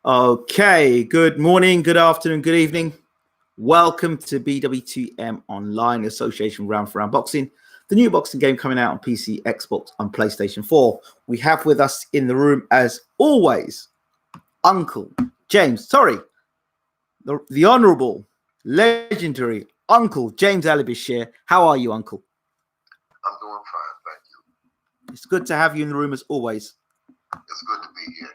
Okay, good morning, good afternoon, good evening. Welcome to BWTM Online Association Round for Round Boxing, the new boxing game coming out on PC, Xbox, and PlayStation 4. We have with us in the room, as always, Uncle James, the Honourable, legendary Uncle James Ali Bashir. How are you, Uncle? I'm doing fine, thank you. It's good to have you in the room as always. It's good to be here.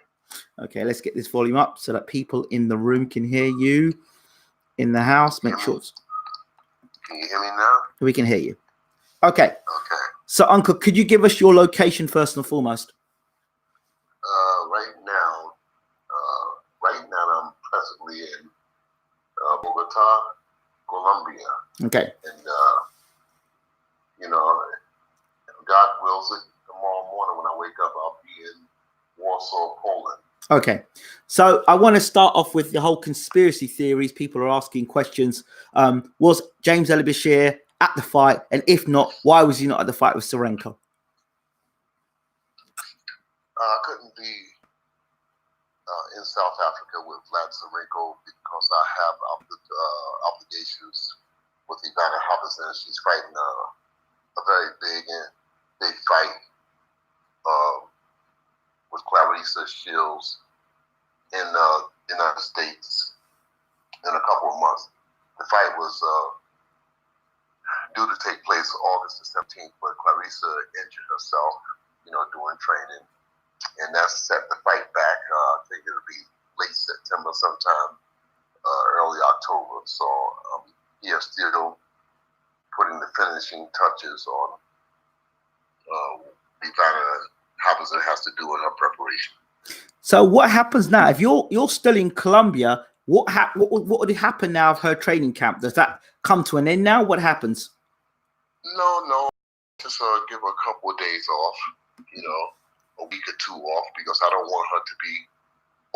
Okay, let's get this volume up so that people in the room can hear you. In the house, make sure. Can you hear me now? We can hear you. Okay. Okay. So, Uncle, could you give us your location first and foremost? Right now, I'm presently in Bogota, Colombia. Okay. And God wills it, tomorrow morning when I wake up, I'll be in Warsaw, Poland. Okay, so I want to start off with the whole conspiracy theories. People are asking questions. Was James Ali Bashir at the fight? And if not, why was he not at the fight with Serenko? I couldn't be in South Africa with Vlad Serenko because I have obligations with Ivana Hobson. She's fighting a very big fight with Clarissa Shields in the United States in a couple of months. The fight was due to take place August the 17th, but Clarissa injured herself, doing training. And that set the fight back. I think it'll be late September sometime, early October. So here still putting the finishing touches on Ivana Hobson has to do in her preparation. So what happens now? If you're still in Colombia, what would happen now of her training camp? Does that come to an end now? What happens? No. Just give her a couple of days off, a week or two off, because I don't want her to be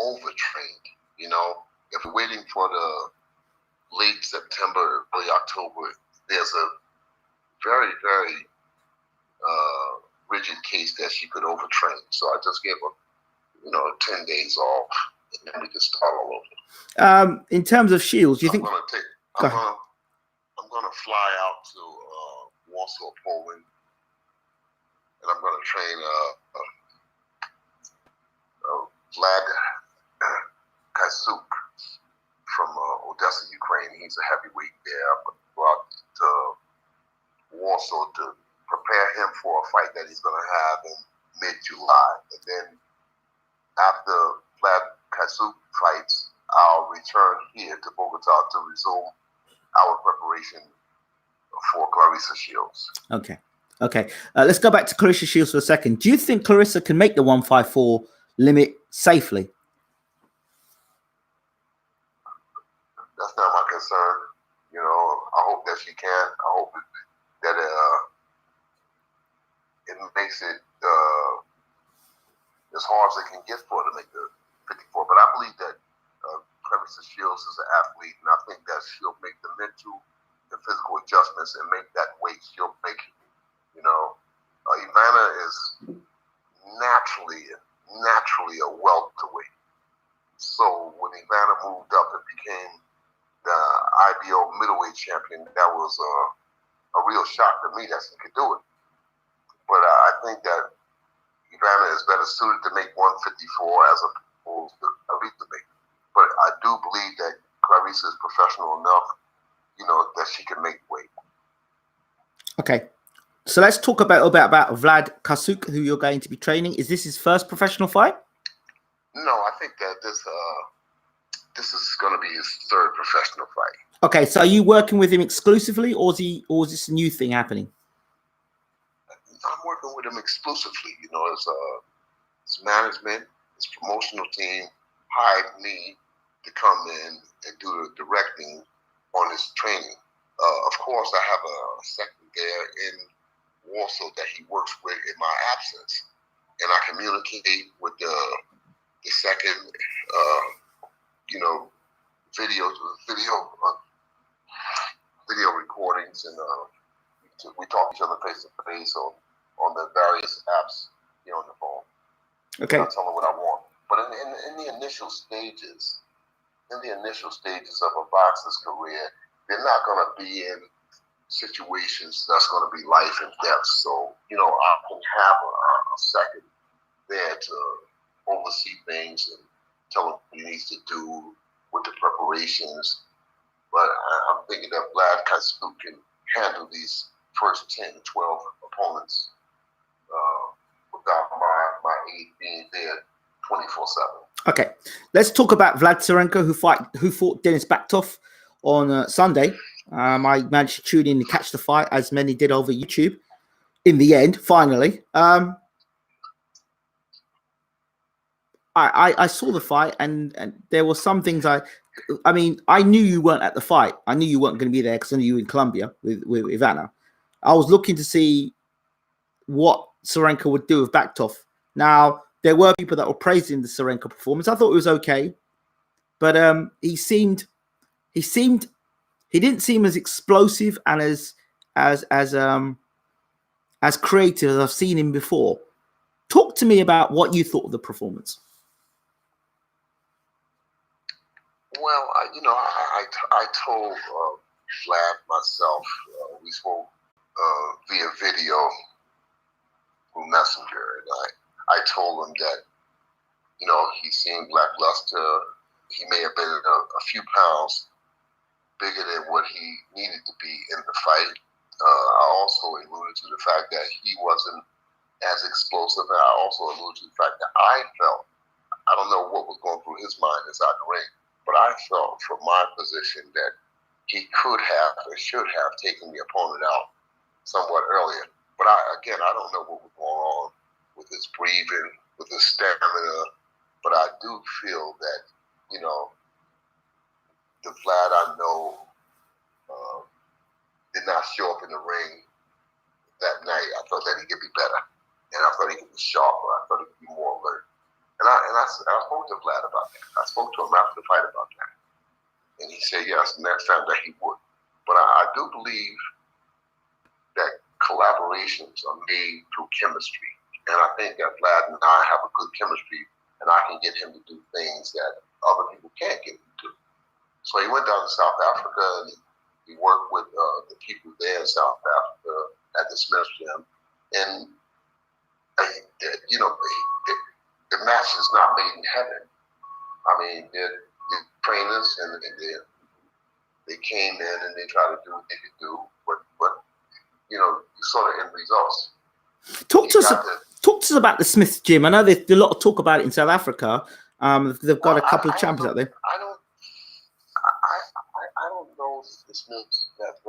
overtrained. If we're waiting for the late September, early October, there's a very, very rigid case that she could overtrain. So I just gave her 10 days off, and then we can start all over. In terms of Shields, do you think I'm gonna fly out to Warsaw, Poland, and I'm gonna train Vlad Kasuk from Odessa, Ukraine. He's a heavyweight there. I'm gonna go out to Warsaw to prepare him for a fight that he's gonna have in mid-July, and then after Vlad Kasuk fights, I'll return here to Bogota to resume our preparation for Clarissa Shields. Okay. Let's go back to Clarissa Shields for a second. Do you think Clarissa can make the 154 limit safely? That's not my concern. I hope that she can. I hope that it makes it as hard as it can get for her to make the 54. But I believe that Clarissa Shields is an athlete, and I think that she'll make the mental and physical adjustments and make that weight. She'll make it. Ivana is naturally a welterweight. So when Ivana moved up and became the IBO middleweight champion, that was a real shock to me that she could do it. But I think that Ivana is better suited to make 154 as opposed to Clarissa make. But I do believe that Clarissa is professional enough, that she can make weight. Okay. So let's talk about Vlad Kasuk, who you're going to be training. Is this his first professional fight? No, I think that this is going to be his third professional fight. Okay, so are you working with him exclusively, or is this a new thing happening? I'm working with him exclusively. His management, his promotional team hired me to come in and do the directing on his training. Of course, I have a second there in Warsaw that he works with in my absence, and I communicate with the second, video recordings, and we talk each other face to face on the various apps here on the phone. Okay. I tell him what I want, But in the initial stages, of a boxer's career, they're not going to be in situations that's going to be life and death. So, I can have a second there to oversee things and tell him what he needs to do with the preparations. But I'm thinking that Vlad Kasuk can handle these first 10, 12 opponents without my aid being there 24/7. Okay, let's talk about Vlad Tsarenko, who fought Denis Baktov on Sunday. I managed to tune in to catch the fight, as many did over YouTube. In the end, finally, I saw the fight, and there were some things I knew you weren't at the fight. I knew you weren't going to be there because I knew you were in Colombia with Ivana. I was looking to see what Tsarenko would do with Baktov. Now, there were people that were praising the Tsarenko performance. I thought it was okay, but he didn't seem as explosive and as creative as I've seen him before. Talk to me about what you thought of the performance. Well, I told Vlad myself, we spoke via video through Messenger, and I told him that, he seemed lackluster. He may have been a few pounds bigger than what he needed to be in the fight. I also alluded to the fact that he wasn't as explosive, and I also alluded to the fact that I felt, I don't know what was going through his mind inside the ring, but I felt from my position that he could have or should have taken the opponent out somewhat earlier. But I don't know what was going on with his breathing, with his stamina. But I do feel that, the Vlad I know did not show up in the ring that night. I thought that he could be better, and I thought he could be sharper. I thought he could be more alert. And I spoke to Vlad about that. I spoke to him after the fight about that. And he said, yes, next time that he would. But I do believe that collaborations are made through chemistry. And I think that Vlad and I have a good chemistry, and I can get him to do things that other people can't get him to do. So he went down to South Africa, and he worked with the people there in South Africa at the Smith Gym. And, the match is not made in heaven. I mean, they're trainers, and they came in and they tried to do what they could do, but you saw the end results. Talk to us about the Smith Gym. I know there's a lot of talk about it in South Africa. They've got a couple of champions out there. I don't know the Smiths that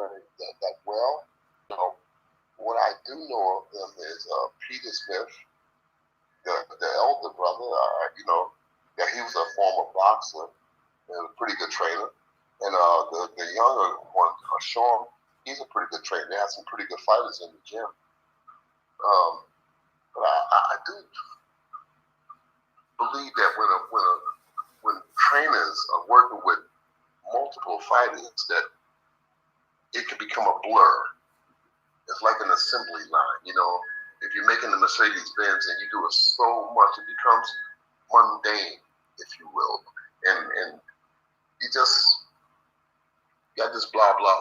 well. What I do know of them is Peter Smith, the elder brother. That he was a former boxer and a pretty good trainer. And the younger one, Sean, he's a pretty good trainer. They have some pretty good fighters in the gym. But I do believe that when trainers are working with multiple fighters, that it can become a blur. It's like an assembly line. If you're making the Mercedes-Benz and you do it so much, it becomes mundane, if you will. And you got this blah blah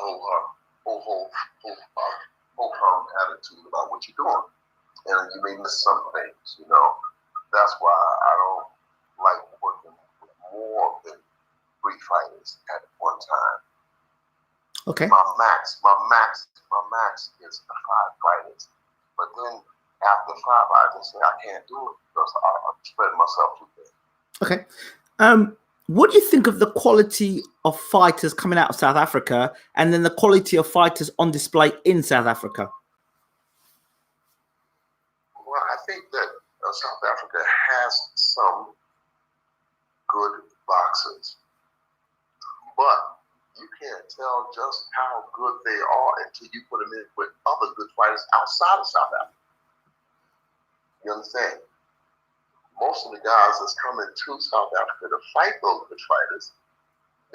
whole attitude about what you're doing, and you may miss some things. That's why I don't like working with more than 3 fighters at one time. Okay. My max is 5 fighters, but then after 5, I just say I can't do it because I'm spreading myself too thin. Okay. What do you think of the quality of fighters coming out of South Africa, and then the quality of fighters on display in South Africa? Well, I think that South Africa has some good boxers, but you can't tell just how good they are until you put them in with other good fighters outside of South Africa. You understand? Most of the guys that's coming to South Africa to fight those good fighters,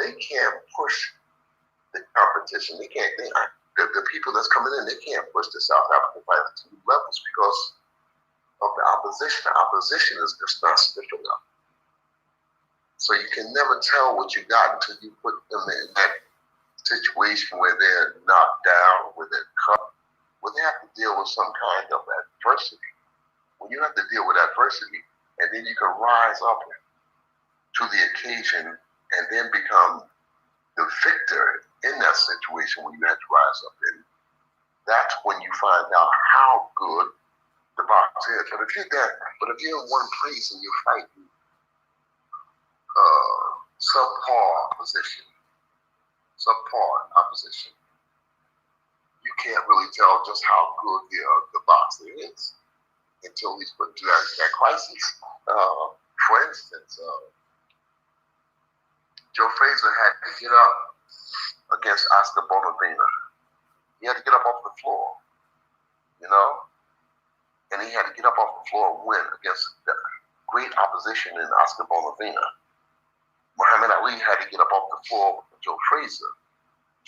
they can't push the competition. The people that's coming in, they can't push the South African fighters to new levels because of the opposition. The opposition is just not stiff enough. So you can never tell what you got until you put them in that situation where they're knocked down, where they're cut, where they have to deal with some kind of adversity. When you have to deal with adversity, and then you can rise up to the occasion and then become the victor in that situation when you have to rise up in, that's when you find out how good the box is. But if you're in one place and you're fighting subpar opposition, you can't really tell just how good the boxer is until he's put through that crisis. For instance, Joe Frazier had to get up against Oscar Bonavena. He had to get up off the floor, and he had to get up off the floor and win against the great opposition in Oscar Bonavena. Muhammad Ali had to get up off the floor with Joe Frazier.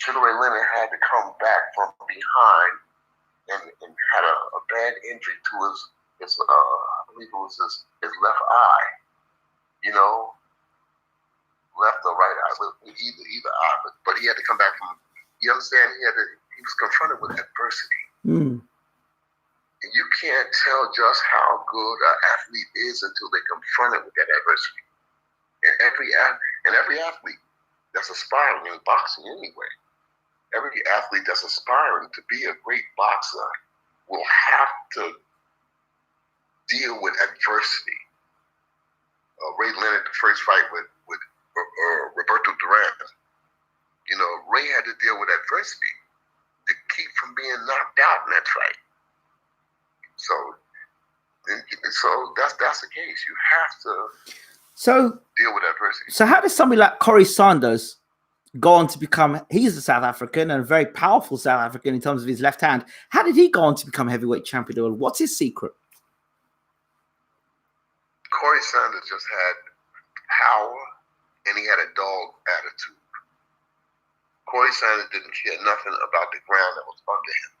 Sugar Ray Leonard had to come back from behind and had a bad injury to his I believe it was his left eye, left or right eye, either eye, but he had to come back from, you understand, he was confronted with adversity. And you can't tell just how good an athlete is until they're confronted with that adversity. And every athlete that's aspiring in boxing anyway, every athlete that's aspiring to be a great boxer will have to deal with adversity. Ray Leonard, the first fight with Roberto Duran, Ray had to deal with adversity to keep from being knocked out in that fight. So that's the case. You have to deal with adversity. So how does somebody like Corey Sanders go on to become, he's a South African and a very powerful South African in terms of his left hand. How did he go on to become heavyweight champion? What's his secret? Corey Sanders just had power and he had a dog attitude. Corey Sanders didn't care nothing about the ground that was under him.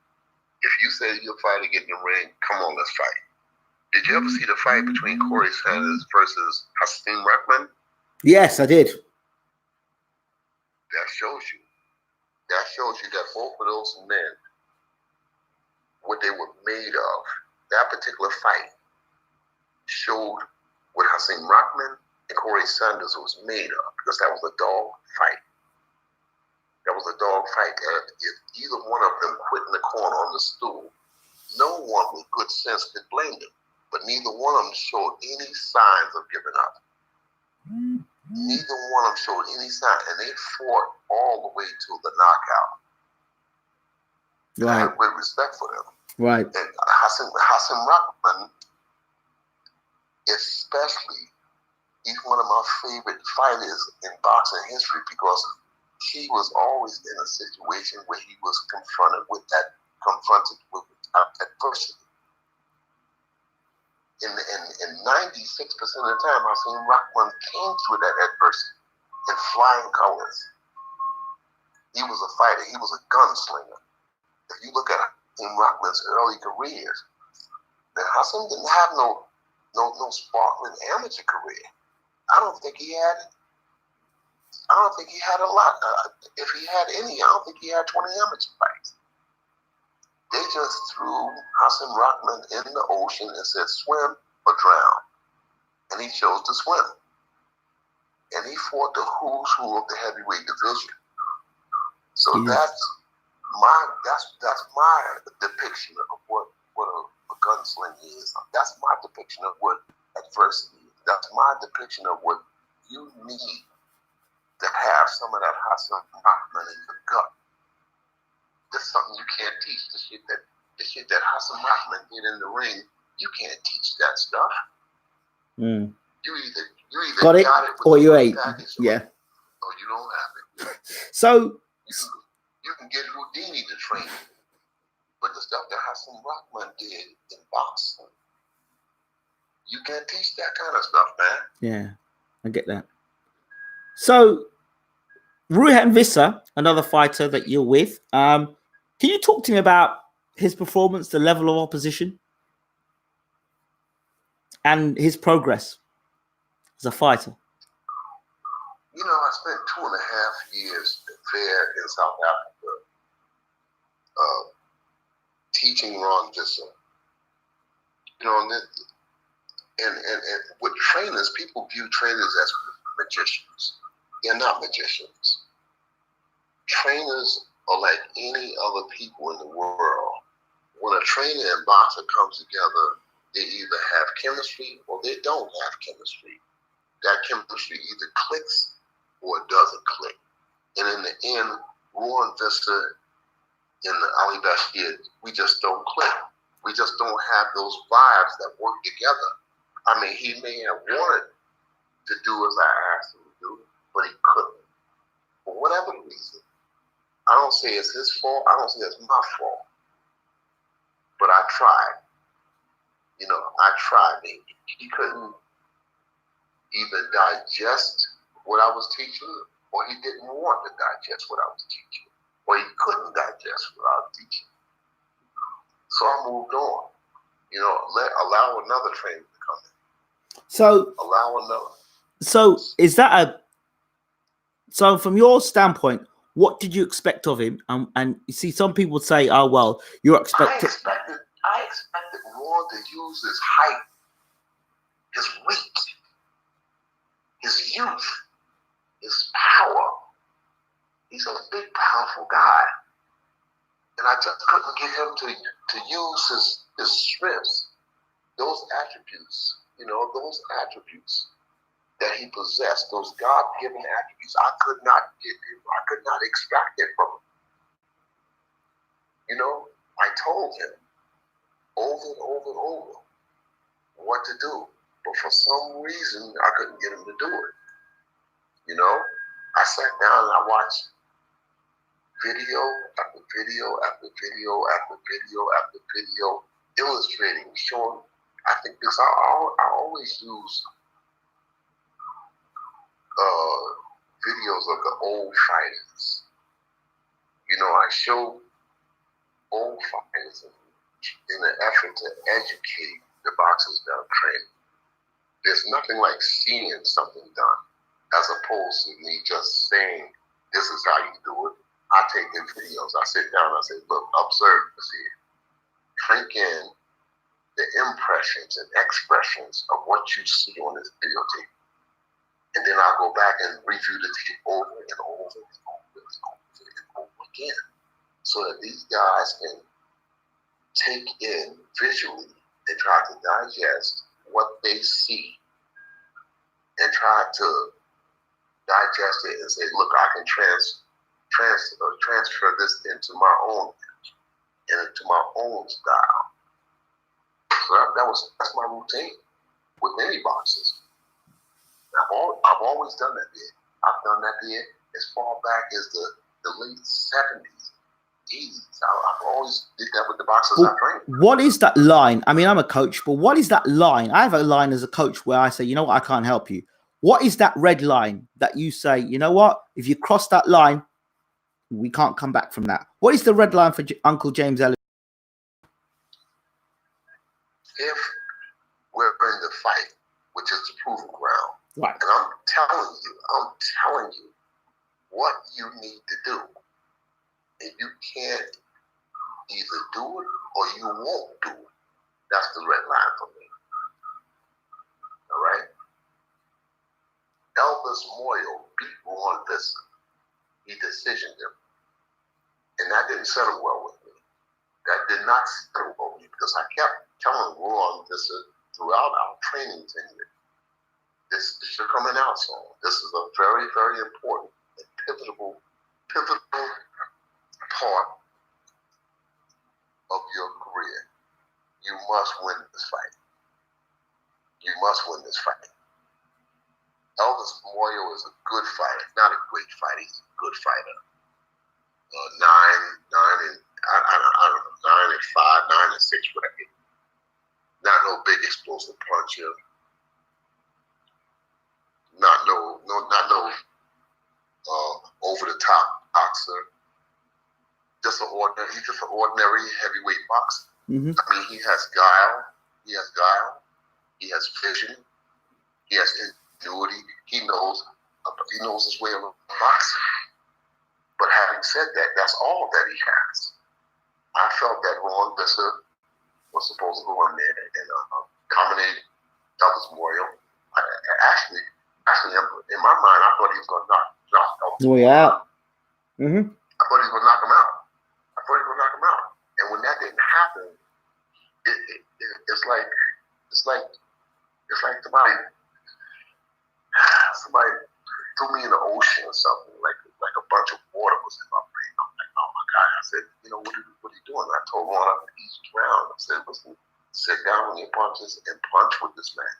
If you said you'll fight to get in the ring, come on, let's fight. Did you ever see the fight between Corey Sanders versus Hasim Rahman? Yes, I did. That shows you that both of those men, what they were made of. That particular fight showed what Hasim Rahman and Corey Sanders was made of, because that was a dog fight. That was a dog fight. If either one of them quit in the corner on the stool, no one with good sense could blame them. But neither one of them showed any signs of giving up. Neither one of them showed any sign, and they fought all the way to the knockout. Right. I have great respect for them. Right. And Hasim Rahman, especially, he's one of my favorite fighters in boxing history, because he was always in a situation where he was confronted with adversity. In 96% of the time, Hasim Rahman came through that adversity in flying colors. He was a fighter. He was a gunslinger. If you look at Hasim Rahman's early careers, then Hasim didn't have no sparkling amateur career. I don't think he had a lot. If he had any, I don't think he had 20 amateur fights. They just threw Hasim Rahman in the ocean and said, swim or drown. And he chose to swim. And he fought the who's who of the heavyweight division. So that's my depiction of what a gunslinger is. That's my depiction of what adversity is. That's my depiction of what you need to have some of that Hasim Rahman in your gut. This is something you can't teach. The shit that Hasim Rahman did in the ring, you can't teach that stuff. You either got it or you ain't. Yeah. Or you don't have it. So you can get Houdini to train you, but the stuff that Hasim Rahman did in boxing, you can't teach that kind of stuff, man. Yeah, I get that. So Ruhan Visser, another fighter that you're with, can you talk to me about his performance, the level of opposition, and his progress as a fighter? I spent 2.5 years there in South Africa teaching Ron Visser. And with trainers, people view trainers as magicians. They're not magicians. Trainers are like any other people in the world. When a trainer and boxer comes together, they either have chemistry or they don't have chemistry. That chemistry either clicks or it doesn't click. And in the end, Ron Visser and Ali Bashir, we just don't click. We just don't have those vibes that work together. I mean, he may have wanted to do as I asked him to do, but he couldn't. For whatever reason. I don't say it's his fault. I don't say it's my fault. But I tried. I tried. He couldn't either digest what I was teaching, or he didn't want to digest what I was teaching, or he couldn't digest what I was teaching. So I moved on. Allow another trainer to come in. So allow another. So is that so from your standpoint, what did you expect of him? And you see, some people would say, "Oh well, you're expecting." I expected Ron to use his height, his weight, his youth, his power. He's a big, powerful guy, and I just couldn't get him to use his strengths, those attributes. Those attributes that he possessed, those God-given attributes. I could not get him. I could not extract it from him. I told him over and over and over what to do, but for some reason I couldn't get him to do it. I sat down and I watched video after video after video after video after video, illustrating, showing. I think because I always use videos of the old fighters. I show old fighters in an effort to educate the boxers that I'm training. There's nothing like seeing something done as opposed to me just saying, this is how you do it. I take the videos, I sit down, I say, look, observe this here. Drink in the impressions and expressions of what you see on this videotape. And then I'll go back and review the tape over and over and over and over again, so that these guys can take in visually and try to digest what they see and try to digest it and say, look, I can transfer this into my own and into my own style. So that's my routine with any boxers. I've always done that there. I've done that there as far back as the late 70s, 80s. I've always did that with the boxers I trained. What is that line? I mean, I'm a coach, but what is that line? I have a line as a coach where I say, you know what, I can't help you. What is that red line that you say, you know what, if you cross that line, we can't come back from that? What is the red line for Uncle James Ellis? If we're in the fight, which is the proving ground, right, and I'm telling you what you need to do, and you can't either do it or you won't do it. That's the red line for me. All right? Elvis Moyo beat Ron Visser. He decisioned him. And that didn't settle well with me. That did not settle well with me because I kept telling Ron Visser throughout our training tenure, this is coming out soon. This is a very, very important and pivotal part of your career. You must win this fight. You must win this fight. Elvis Moyo is a good fighter, not a great fighter. He's a good fighter. 9 and 5, 9 and 6 bracket. Not no big explosive puncher. Not no over the top boxer. He's just an ordinary heavyweight boxer. Mm-hmm. I mean, he has guile. He has vision. He has ingenuity. He knows a He knows his way around boxing. But having said that, that's all that he has. I felt that Ron Visser was supposed to go in there and accommodate Elvis Memorial. Actually, in my mind, I thought he was going to knock Elvis Memorial out. Mm-hmm. I thought he was going to knock him out. And when that didn't happen, it's like somebody threw me in the ocean or something, like a bunch of water was in my brain. I'm like, oh my God. I said, what are you doing? I told Ron up each round. I said, listen, sit down on your punches and punch with this man.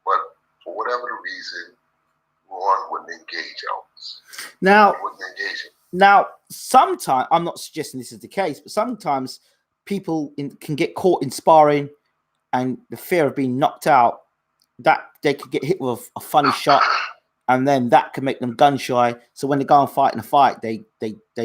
But for whatever the reason, Ron wouldn't engage Elvis. Now, he wouldn't engage him. Now, sometimes, I'm not suggesting this is the case, but sometimes people can get caught in sparring and the fear of being knocked out, that they could get hit with a funny shot, and then that can make them gun shy. So when they go and fight in a fight, they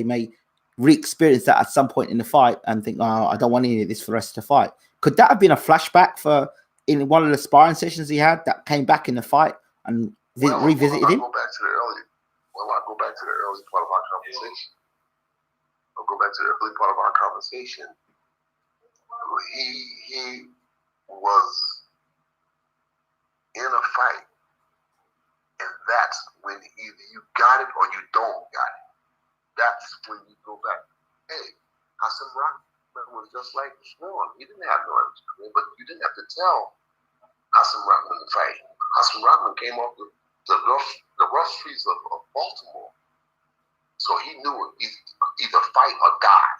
may re-experience that at some point in the fight and think, oh, I don't want any of this for the rest of the fight. Could that have been a flashback for in one of the sparring sessions he had that came back in the fight and revisited him? I'll go back to the early part of our conversation. He was in a fight, and that's when either you got it or you don't got it. That's when you go back. Hey, Hassan Rahman was just like Swan. He didn't have no career, but you didn't have to tell Hassan Rahman to fight. Hassan Rahman came off the rough streets of Baltimore. So he knew either fight or die.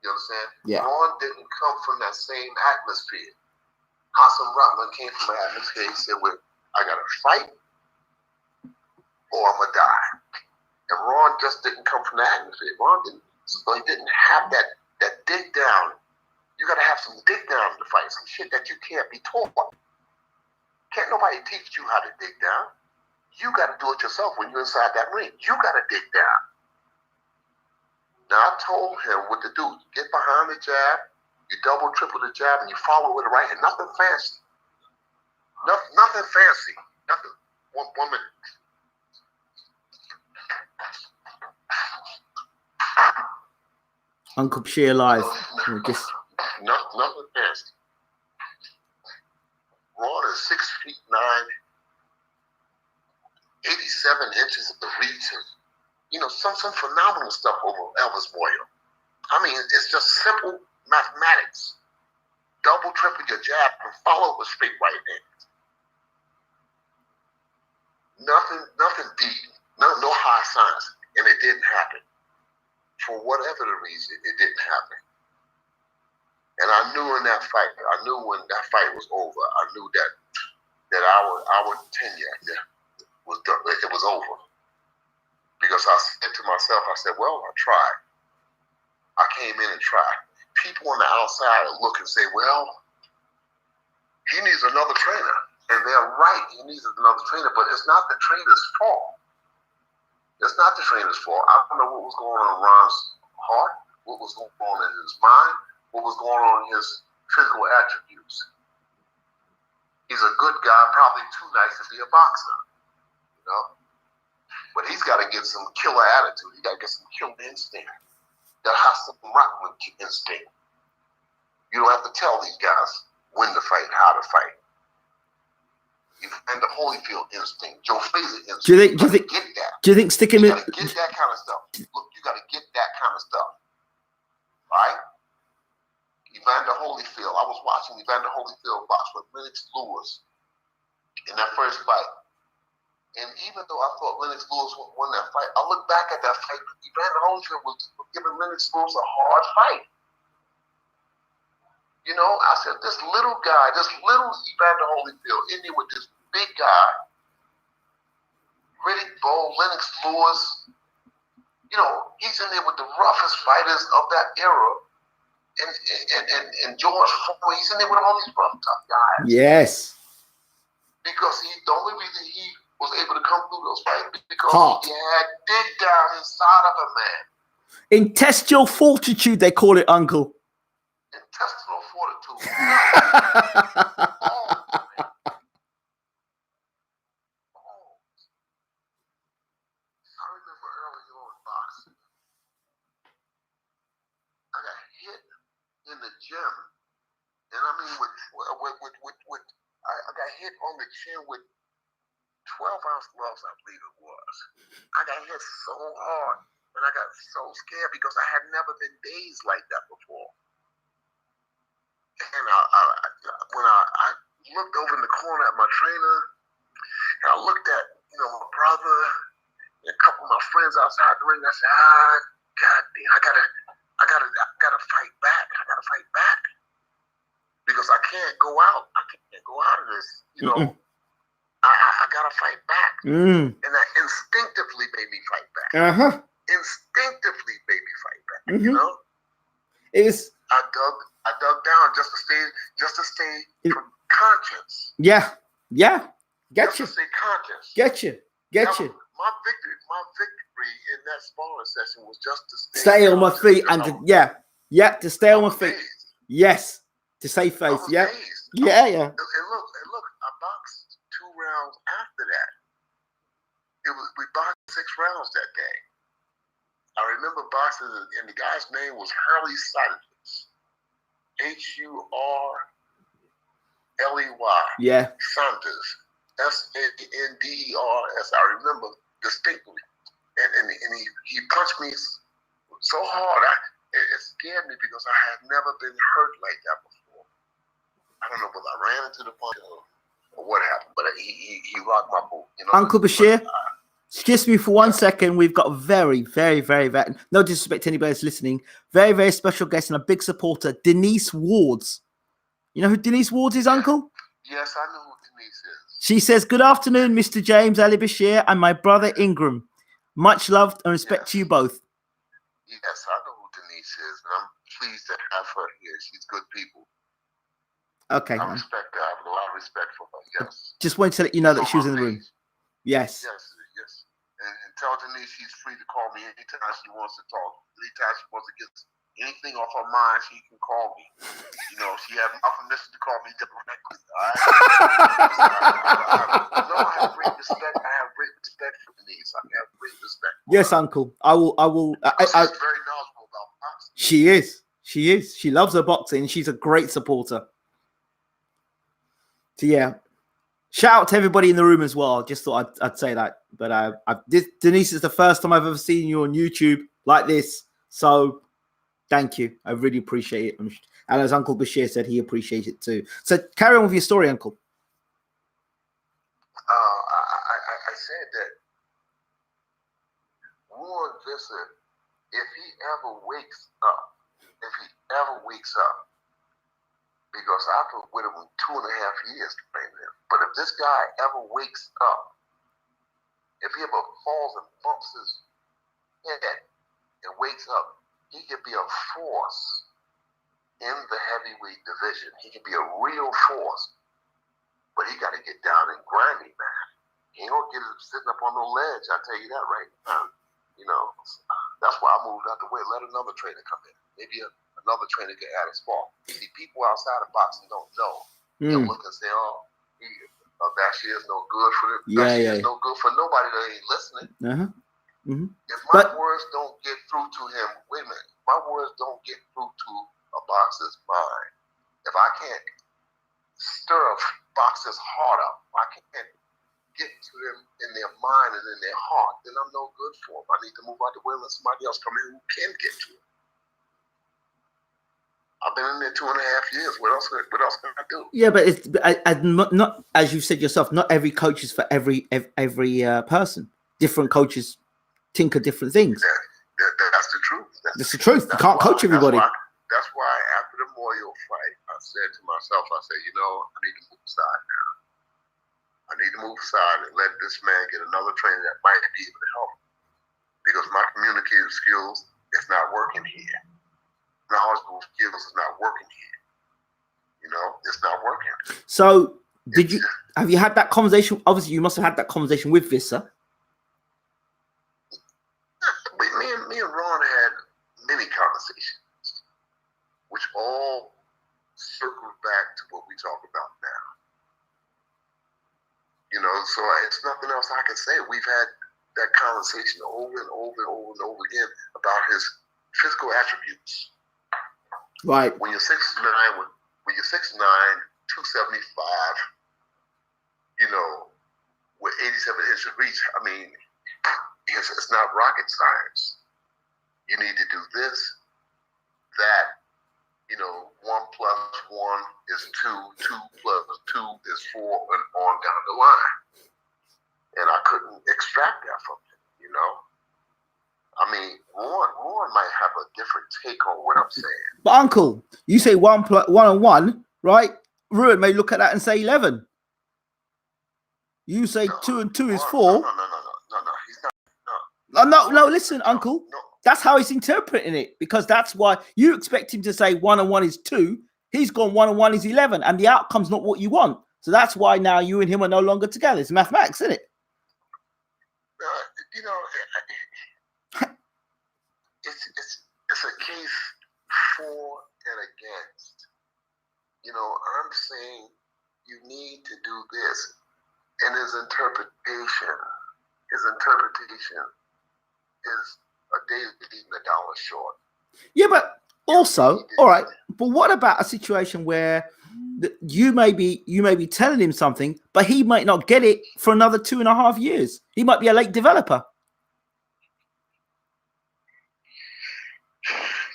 You understand? Yeah. Ron didn't come from that same atmosphere. Hassan Rahman came from an atmosphere. He said, well, I got to fight or I'm going to die. And Ron just didn't come from that atmosphere. He didn't have that dig down. You got to have some dig down in the fight, some shit that you can't be taught. Can't nobody teach you how to dig down. You got to do it yourself when you're inside that ring. You got to dig down. Now, I told him what to do. You get behind the jab, you double, triple the jab, and you follow with the right hand. Nothing fancy. Nothing fancy. Nothing. One minute. Uncle Bashir live. Nothing fancy. Ron is 6'9", 87 inches of the reach, and some phenomenal stuff over Elvis Memorial. I mean, it's just simple mathematics. Double, triple your jab and follow with straight right hand. Nothing deep, no high science, and it didn't happen. For whatever the reason, it didn't happen. And I knew in that fight, when that fight was over, I knew that our tenure was done. It was over. Because I said to myself, I said, well, I tried. I came in and tried. People on the outside look and say, well, he needs another trainer. And they're right, he needs another trainer, but it's not the trainer's fault. It's not the trainer's fault. I don't know what was going on in Ron's heart, what was going on in his mind, what was going on in his physical attributes. He's a good guy, probably too nice to be a boxer, But he's got to get some killer attitude. He got to get some killer instinct. That has some Rockman instinct. You don't have to tell these guys when to fight, how to fight. And the Holyfield instinct, Joe Frazier instinct. Do you think? Get that. Do you think sticking with? You got to get that kind of stuff. Look, you got to get that kind of stuff, right? Evander Holyfield. I was watching Evander Holyfield box with Lennox Lewis in that first fight, and even though I thought Lennox Lewis won that fight, I look back at that fight. Evander Holyfield was giving Lennox Lewis a hard fight. I said, this little guy, this little Evander Holyfield, in there with this big guy, Riddick Bowe, Lennox Lewis, he's in there with the roughest fighters of that era. And George Foreman, he's in there with all these rough, tough guys. Yes. Because the only reason he was able to come through those fights because he had dig down inside of a man. Intestinal fortitude, they call it, Uncle. Intestinal fortitude. gym, and I mean, I got hit on the chin with 12-ounce gloves, I believe it was. I got hit so hard, and I got so scared because I had never been dazed like that before. And when I looked over in the corner at my trainer, and I looked at my brother and a couple of my friends outside the ring, I said, God damn, I gotta fight back. I gotta fight back because I can't go out. I can't go out of this. I gotta fight back, and that instinctively made me fight back. Instinctively made me fight back. It was. I dug down just to stay conscious. Yeah. Just to stay conscious. Get you. My victory in that sparring session was just to stay on my feet and to stay on my feet. Yes, to save face. Yeah. And look, I boxed 2 rounds after that. We boxed 6 rounds that day. I remember boxing, and the guy's name was Hurley Sanders. Hurley. Yeah. Sanders. Sanders. I remember distinctly. And he punched me so hard, it scared me because I had never been hurt like that before. I don't know whether I ran into the punch or what happened, but he rocked my boot. Uncle Bashir, excuse me for 1 second. We've got a very, very, very, no disrespect to anybody that's listening, very, very special guest and a big supporter, Denise Wards. You know who Denise Wards is, Uncle? Yes, I know who Denise is. She says, "Good afternoon, Mr. James Ali Bashir and my brother Ingram. Much love and respect to you both." Yes, I know who Denise is, and I'm pleased to have her here. She's good people. Okay. I respect her. I have a lot of respect for her. Yes. Just wanted to let you know that she was in the room. Yes. Yes. And tell Denise she's free to call me anytime she wants to talk. Anytime she wants to get anything off her mind, she can call me. She has my permission to call me directly. All right? I have great respect. I have great respect for Denise. I have great respect. Yes, Uncle. I will. She's very knowledgeable about boxing. She is. She loves her boxing. She's a great supporter. So yeah, shout out to everybody in the room as well. Just thought I'd say that. But Denise is the first time I've ever seen you on YouTube like this. So thank you. I really appreciate it. And as Uncle Bashir said, he appreciates it too. So carry on with your story, Uncle. I said that Warren Visser, if he ever wakes up, because I've been with him 2.5 years training him, but if this guy ever wakes up, if he ever falls and bumps his head and wakes up, he could be a force in the heavyweight division. He can be a real force, but he got to get down and grimy, man. He ain't gonna get him sitting up on no ledge. I tell you that right now. That's why I moved out the way. Let another trainer come in. Maybe another trainer get add a spar. See, people outside of boxing don't know. They'll look and say, Bashir is no good for them. Bashir is no good for nobody that ain't listening. If my words don't get through to him, wait a minute. My words don't get through to a boxer's mind. If I can't stir a boxer's heart up, I can't get to them in their mind and in their heart, then I'm no good for them. I need to move out the way and let somebody else come in who can get to them. I've been in there 2.5 years. What else can I do? Yeah, but it's not as you said yourself. Not every coach is for every person. Different coaches tinker different things. That's the truth. That's the truth. You can't coach everybody. That's why after the Moyo fight, I said to myself, I need to move aside now. I need to move aside and let this man get another trainer that might be able to help him. Because my communicative skills is not working here. Knowledgeable skills is not working here. It's not working. So have you had that conversation? Obviously, you must have had that conversation with Visser. Me and Ron had many conversations, which all circle back to what we talk about now. So it's nothing else I can say. We've had that conversation over and over and over and over again about his physical attributes. Right. When you're 6'9", when you're 6'9", 275, you know, with 87 inches of reach, I mean, it's not rocket science. You need to do this, that. You know, 1 + 1 is 2, 2 + 2 is 4, and on down the line. And I couldn't extract that from him, you know? I mean, Warren might have a different take on what I'm saying. But Uncle, you say 1 + 1 and 1, right? Ruin may look at that and say 11. You say 2 and 2 is 4. No. He's not. No, listen, Uncle. No. That's how he's interpreting it, because that's why you expect him to say 1 and 1 is 2. He's gone 1 and 1 is 11, and the outcome's not what you want. So that's why now you and him are no longer together. It's mathematics, isn't it? You know, it's a case for and against. You know, I'm saying you need to do this, and his interpretation is a day eating $1 short. Yeah, but also, all right. But what about a situation where you may be telling him something, but he might not get it for another 2.5 years? He might be a late developer.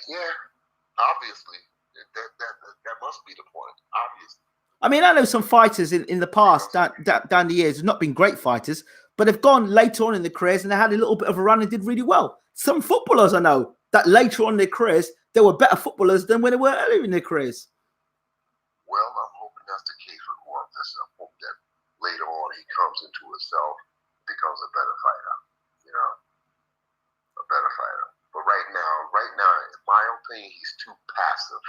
Yeah, obviously, that must be the point. Obviously. I mean, I know some fighters in the past down the years have not been great fighters, but have gone later on in their careers and they had a little bit of a run and did really well. Some footballers I know that later on in their careers, they were better footballers than when they were earlier in their careers. Well, I'm hoping that's the case with Warren. I hope that later on he comes into himself, becomes a better fighter, you know, a better fighter. But right now, in my opinion, he's too passive.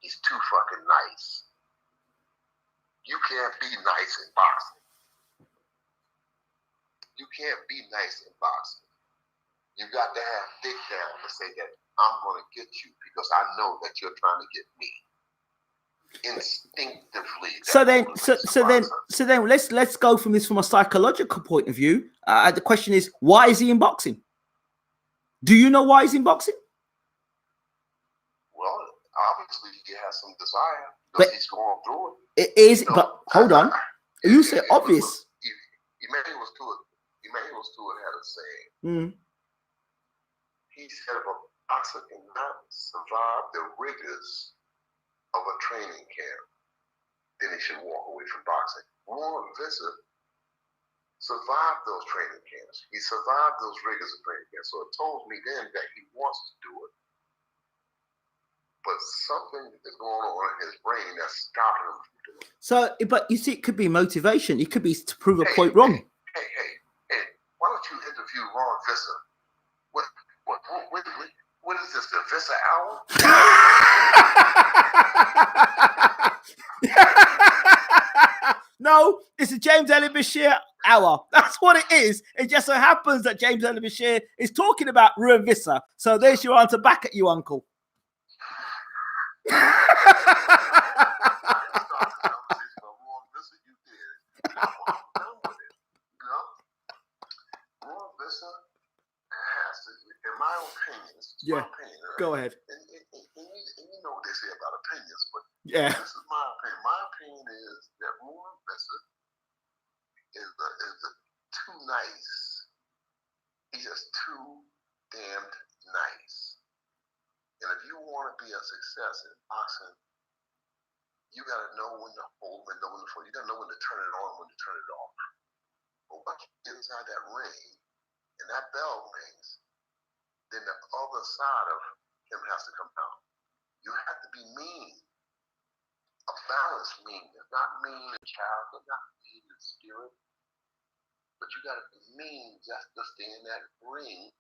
He's too fucking nice. You can't be nice in boxing. You can't be nice in boxing. You got to have dick down to say that I'm going to get you because I know that you're trying to get me. Instinctively. So then let's go from this from a psychological point of view. The question is, why is he in boxing? Do you know why he's in boxing? Well, obviously he has some desire because he's going through it. It is, but hold on. You say obvious. Emmanuel Stewart had a saying. He said if a boxer cannot survive the rigors of a training camp, then he should walk away from boxing. Warren Visser survived those training camps. He survived those rigors of training camps. So it told me then that he wants to do it. But something is going on in his brain that's stopping him from doing it. So, but you see, it could be motivation. It could be to prove a point wrong. Hey, why don't you interview Ron Visser? What is this, the Visser Hour? No, it's the James Elliott Bashir Hour. That's what it is. It just so happens that James Elliott Bashir is talking about Ruin Visser. So there's your answer back at you, Uncle. Go ahead. And you know what they say about opinions, but yeah, this is my opinion. My opinion is that Warren Visser is too nice. He's just too damned nice. And if you want to be a success in boxing, you got to know when to hold and know when to fold. You got to know when to turn it on, when to turn it off. But once you get inside that ring and that bell rings, then the other side of him has to come out. You have to be mean. A balanced mean. Not mean in character, not mean in spirit. But you got to be mean just to stay in that ring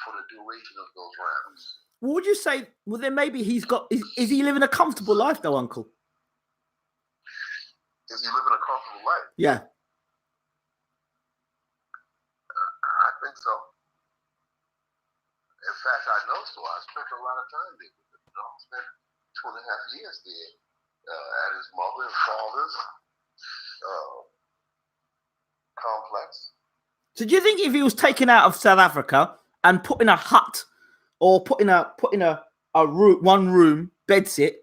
for the duration of those rounds. Well, would you say, well, then maybe he's got, is he living a comfortable life though, Uncle? Is he living a comfortable life? Yeah. I think so. In fact, I know so. I spent a lot of time there. I spent 2.5 years there at his mother and father's complex. So do you think if he was taken out of South Africa and put in a hut or put in a one room bedsit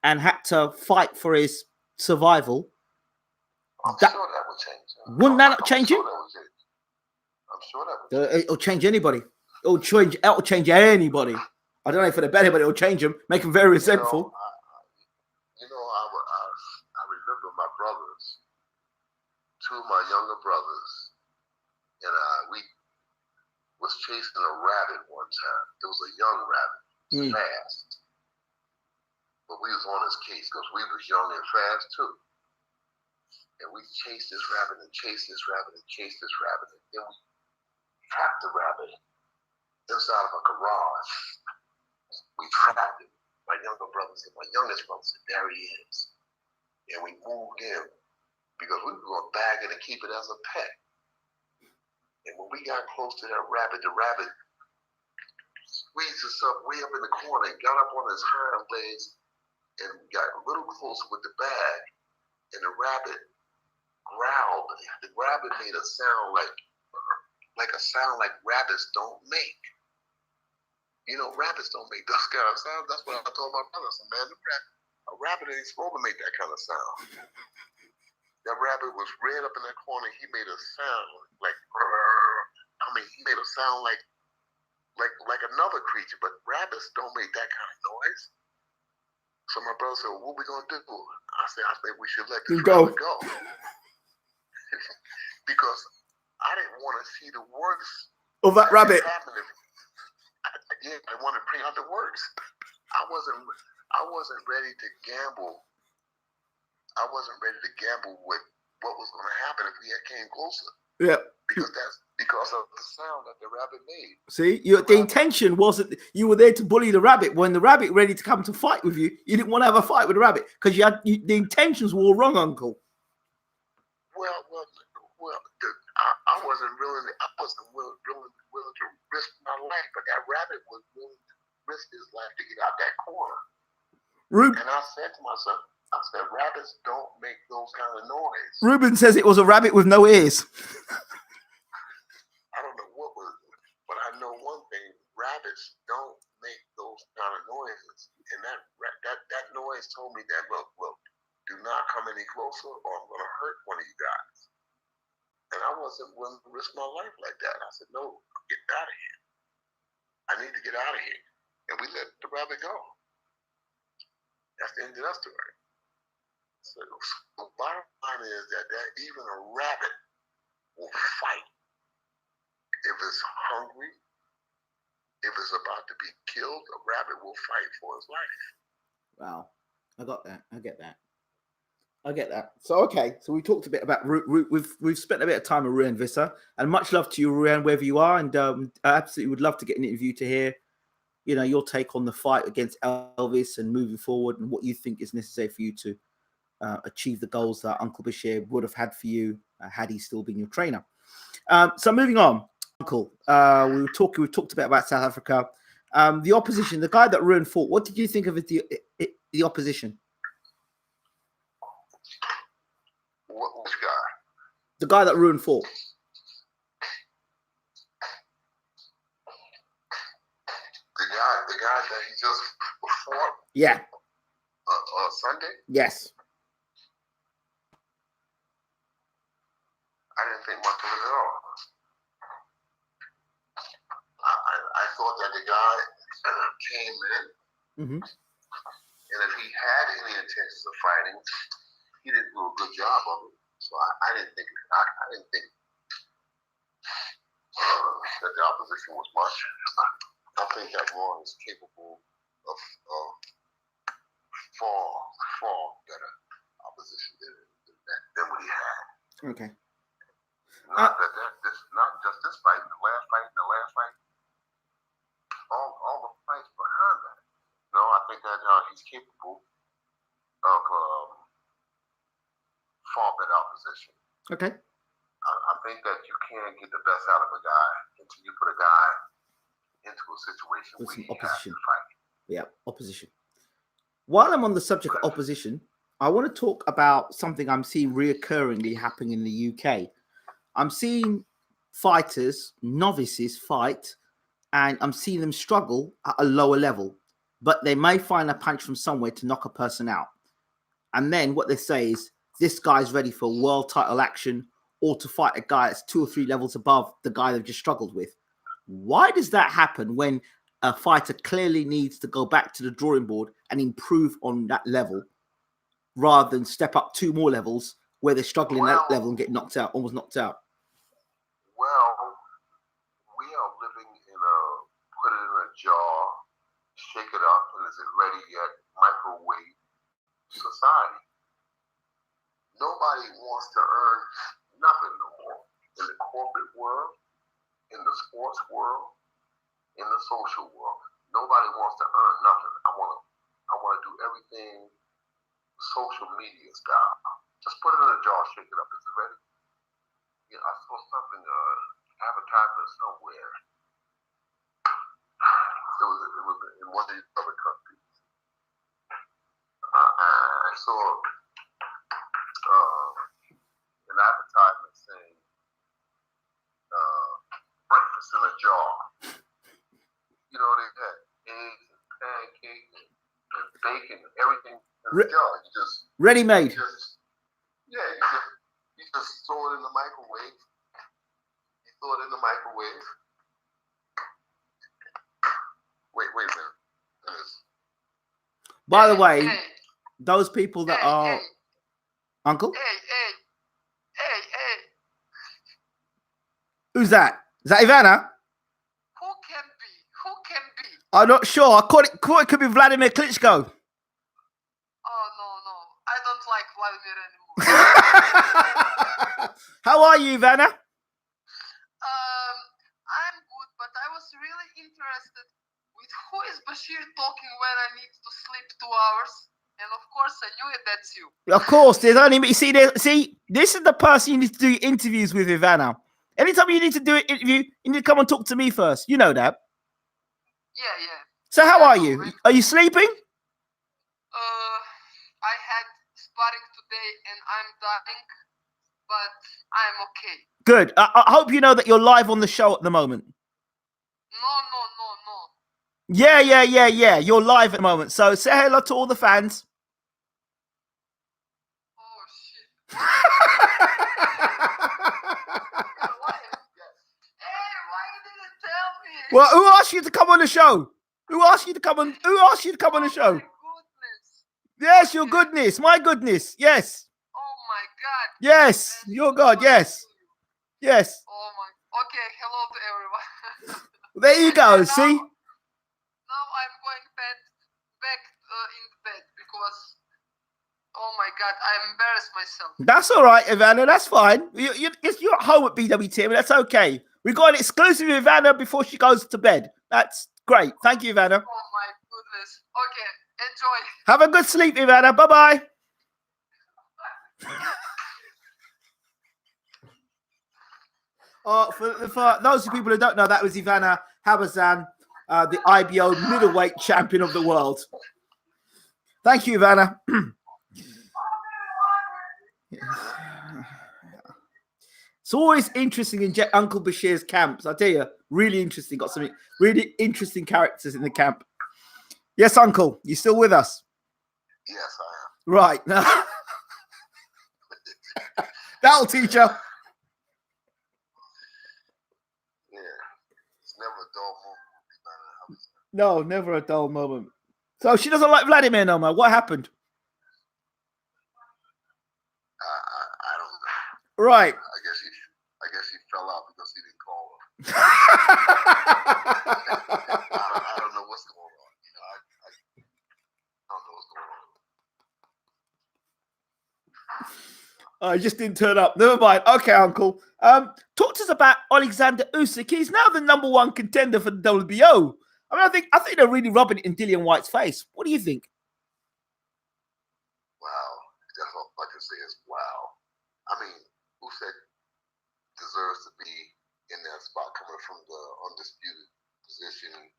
and had to fight for his survival, I'm sure that would change. Wouldn't that not change him? I'm sure that would change. It'll change anybody. It'll change anybody. I don't know for the better, but it'll change them, make them very resentful. I remember my brothers, two of my younger brothers, and we was chasing a rabbit one time. It was a young rabbit, fast. But we was on his case because we was young and fast too. And we chased this rabbit and chased this rabbit and chased this rabbit. And then we trapped the rabbit inside of a garage. We trapped him. My younger brother said, my youngest brother said, there he is. And we moved him because we were going to bag it and keep it as a pet. And when we got close to that rabbit, the rabbit squeezed himself way up in the corner and got up on his hind legs and got a little closer with the bag. And the rabbit growled. The rabbit made a sound like a sound like rabbits don't make. You know, rabbits don't make those kind of sounds. That's what I told my brother. I said, man, a rabbit ain't supposed to make that kind of sound. That rabbit was red up in that corner. He made a sound like, he made a sound like another creature, but rabbits don't make that kind of noise. So my brother said, well, what we gonna do? I said, I think we should let this rabbit go. Because I didn't want to see the worst of that rabbit. I want to bring out the worst. I wasn't ready to gamble. I wasn't ready to gamble with what was going to happen if we had came closer. Yeah. Because of the sound that the rabbit made. See, the intention wasn't you were there to bully the rabbit. When the rabbit ready to come to fight with you, you didn't want to have a fight with the rabbit because the intentions were all wrong, Uncle. I wasn't willing to risk my life, but that rabbit was willing to risk his life to get out that corner. And I said to myself, rabbits don't make those kind of noise. Ruben says it was a rabbit with no ears. I don't know what was it, but I know one thing: rabbits don't make those kind of noises. And that noise told me that look, do not come any closer, or I'm going to hurt one of you guys. And I wasn't willing to risk my life like that. I said, no, get out of here. I need to get out of here. And we let the rabbit go. That's the end of that story. So the bottom line is that even a rabbit will fight. If it's hungry, if it's about to be killed, a rabbit will fight for his life. Wow. I got that. I get that. So, okay. So we talked a bit about we've spent a bit of time with Ruan Visser, and much love to you, Ruan, wherever you are. And I absolutely would love to get an interview to hear, your take on the fight against Elvis and moving forward and what you think is necessary for you to achieve the goals that Uncle Bashir would have had for you had he still been your trainer. So moving on, Uncle, we talked a bit about South Africa. The opposition, the guy that Ruan fought, what did you think of the opposition? Which guy? The guy that Ruan fought. The guy that he just fought? Yeah. Sunday? Yes. I didn't think much of it at all. I thought that the guy came in, and if he had any intentions of fighting, he didn't do a good job of it. So I didn't think that the opposition was much. I think that Ron is capable of far better opposition than what he had. Okay. Not just this fight, the last fight, all the fights behind that. No, I think that he's capable of far better opposition. Okay. I think that you can't get the best out of a guy until you put a guy into a situation with where some he opposition. has to fight. Yeah, opposition. While I'm on the subject of opposition, I want to talk about something I'm seeing reoccurringly happening in the UK. I'm seeing fighters, novices fight, and I'm seeing them struggle at a lower level. but they may find a punch from somewhere to knock a person out. And then what they say is, this guy's ready for world title action or to fight a guy that's 2 or 3 levels above the guy they've just struggled with. Why does that happen when a fighter clearly needs to go back to the drawing board and improve on that level rather than step up 2 more levels where they're struggling at that level and get knocked out, almost knocked out? Well, we are living in a put it in a jar, shake it up, and is it ready yet? Microwave society. Nobody wants to earn nothing no more. In the corporate world, in the sports world, in the social world, nobody wants to earn nothing. I want to do everything social media style. Just put it in a jar, shake it up. Is it ready? Yeah, I saw something, advertisement somewhere. It was in one of these other countries. I saw an advertisement saying breakfast in a jar. You know, they had eggs and pancakes and bacon and everything in the jar. You just ready-made. You just throw it in the microwave. You throw it in the microwave. Wait a minute. By the way, those people that are Uncle? Hey. Who's that? Is that Ivana? Who can be? I'm not sure. I caught it could be Vladimir Klitschko. Oh, no. I don't like Vladimir anymore. How are you, Ivana? I'm good, but I was really interested with who is Bashir talking when I need to sleep 2 hours. And of course, I knew it. That's you. Of course, there's only see, this is the person you need to do interviews with, Ivana. Anytime you need to do an interview, you need to come and talk to me first. You know that. Yeah. So how are you? Are you sleeping? I had sparring today and I'm dying, but I'm okay. Good. I hope you know that you're live on the show at the moment. No. Yeah. You're live at the moment. So say hello to all the fans. Oh, shit. Why you didn't tell me? Well, who asked you to come on the show? Who asked you to come on the show? My goodness. Yes, your goodness. My goodness. Yes. Oh, my God. Yes. Your God. Yes. Yes. Oh, my. Okay, hello to everyone. There you go. See? Now I'm going back in bed because, oh my God, I embarrassed myself. That's all right, Ivana. That's fine. You're at home at BWTM. That's okay. We got an exclusive with Ivana before she goes to bed. That's great. Thank you, Ivana. Oh my goodness. Okay, enjoy. Have a good sleep, Ivana. Bye-bye. For those people who don't know, that was Ivana Habazan, the IBO middleweight champion of the world. Thank you, Ivana. It's always interesting in Uncle Bashir's camps. I tell you, really interesting. Got some really interesting characters in the camp. Yes, Uncle, you still with us? Yes, I am. Right. That'll teach you. Never a dull moment. No, never a dull moment. So she doesn't like Vladimir no more. What happened? I don't know. Right. I guess he fell out because he didn't call her. I don't know what's going on. I don't know what's going on. I just didn't turn up. Never mind. Okay, Uncle. Talk to us about Alexander Usyk. He's now the #1 contender for the WBO. I mean, I think they're really rubbing it in Dillian White's face. What do you think? Wow. That's all I can say is wow. I mean, Usyk deserves to be in that spot coming from the undisputed position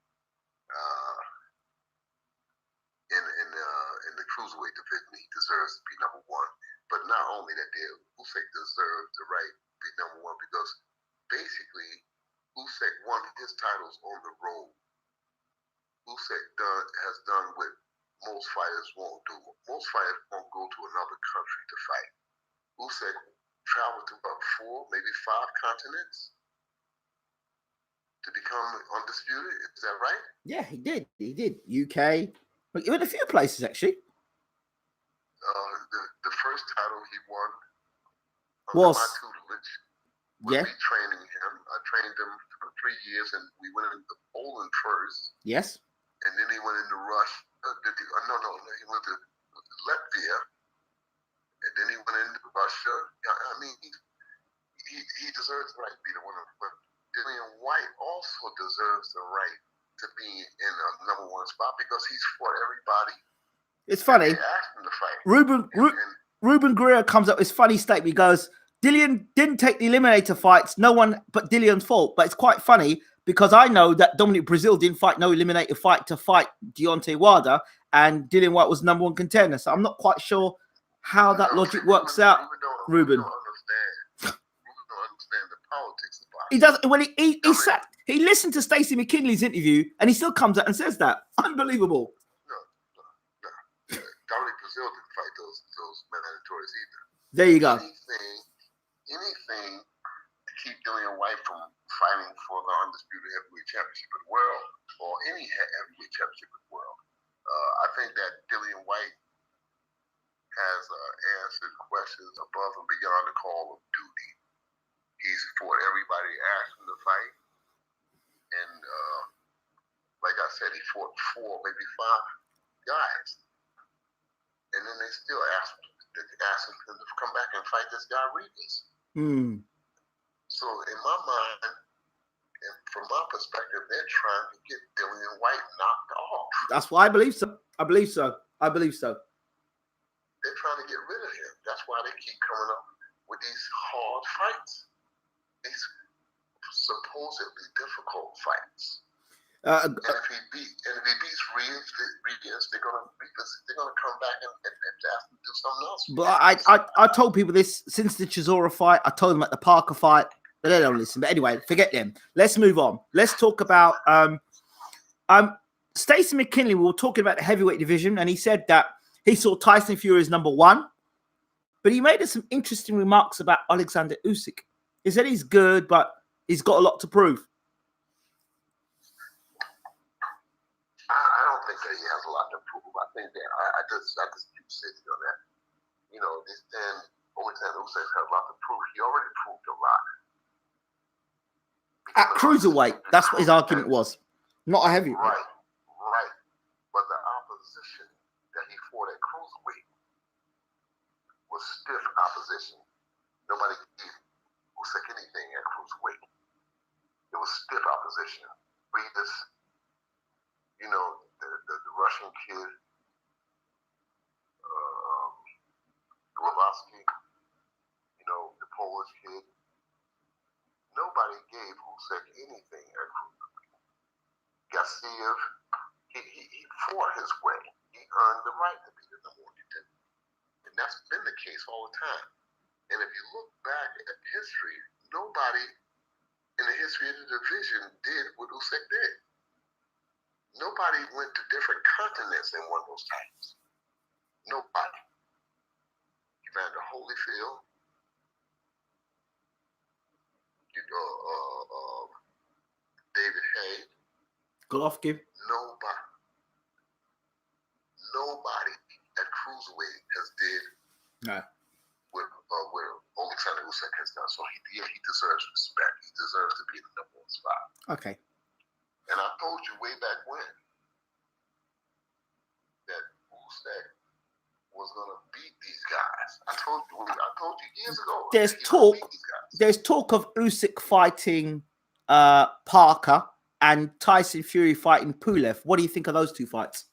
in the cruiserweight division. He deserves to be #1. But not only that, Usyk deserves the right to be #1 because basically Usyk won his titles on the road. Usyk has done what most fighters won't do. Most fighters won't go to another country to fight. Usyk traveled to about 4, maybe 5 continents to become undisputed. Is that right? Yeah, he did. He did. UK. He went a few places, actually. The first title he won Was my tutelage was me training him. I trained him for 3 years, and we went into Poland first. Yes. And then he went into Russia. He went to Latvia, and then he went into Russia. I mean, he deserves the right to be the winner. But Dillian White also deserves the right to be in a number 1 spot because he's fought everybody. It's funny. They asked him to fight. Ruben Guerrero comes up with this funny statement. He goes, Dillian didn't take the eliminator fights. No one but Dillian's fault. But it's quite funny because I know that Dominic Brazil didn't fight no eliminator fight to fight Deontay Wilder, and Dillian White was number 1 contender. So I'm not quite sure how that logic works out, Ruben. Ruben don't understand the politics of boxing. He doesn't. When he listened to Stacey McKinley's interview, and he still comes out and says that. Unbelievable. No. Dominic Brazil didn't fight those mandatories either. There you go. Anything to keep Dillian White from fighting for the undisputed heavyweight championship of the world, or any heavyweight championship of the world. I think that Dillian White has answered questions above and beyond the call of duty. He's fought everybody asked him to fight, and like I said, he fought 4, maybe 5 guys, and then they still asked him to come back and fight this guy Rivas. So in my mind, and from my perspective, they're trying to get Dillian White knocked off. That's why I believe so. I believe so. They're trying to get rid of him. That's why they keep coming up with these hard fights, these supposedly difficult fights. And if he beats Rivas, they're gonna come back and ask him to do something else. But I told people this since the Chisora fight. I told them at the Parker fight, but they don't listen. But anyway, forget them. Let's move on. Let's talk about Stacey McKinley. We were talking about the heavyweight division, and he said that he saw Tyson Fury as number 1, but he made some interesting remarks about Alexander Usyk. He said he's good, but he's got a lot to prove. I don't think that he has a lot to prove. I think that I just keep sitting on that. You know, Alexander Usyk has a lot to prove. He already proved a lot. At cruiserweight, that's what his argument was. Not a heavyweight. Right. But the opposition that he fought at cruiserweight was stiff opposition. Nobody gave Usyk anything at cruiserweight. It was stiff opposition. Rivas, you know, the Russian kid, Golovsky, you know, the Polish kid. Nobody gave Usyk anything at cruiserweight. Gassiev, he fought his way. He earned the right to be the number 1 contender. And that's been the case all the time. And if you look back at history, nobody in the history of the division did what Usyk did. Nobody went to different continents and won those titles. Nobody. Evander Holyfield, David Hay, Golovkin. Nobody at cruiserweight has did what Alexander Usyk has done. So he deserves respect. He deserves to be in the number 1 spot. Okay. And I told you way back when that Usyk was going to beat these guys. I told you years ago. There's talk of Usyk fighting Parker and Tyson Fury fighting Pulev. What do you think of those 2 fights?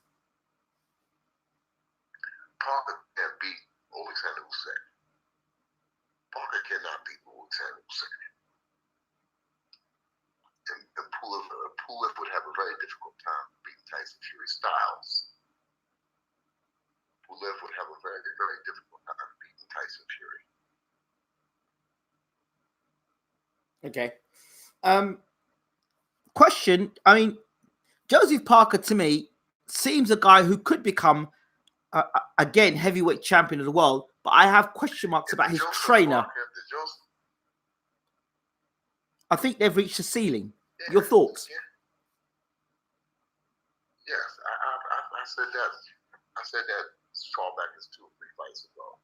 Parker can't beat Alexander Usyk. Parker cannot beat Alexander Usyk. And Pulev would have a very difficult time beating Tyson Fury. Styles. Pulev would have a very, very difficult time beating Tyson Fury. Okay. Question. I mean, Joseph Parker, to me, seems a guy who could become, again, heavyweight champion of the world, but I have question marks about his trainer. I think they've reached the ceiling. Your thoughts? Yes, I said that. I said that as far back as 2 or 3 fights ago.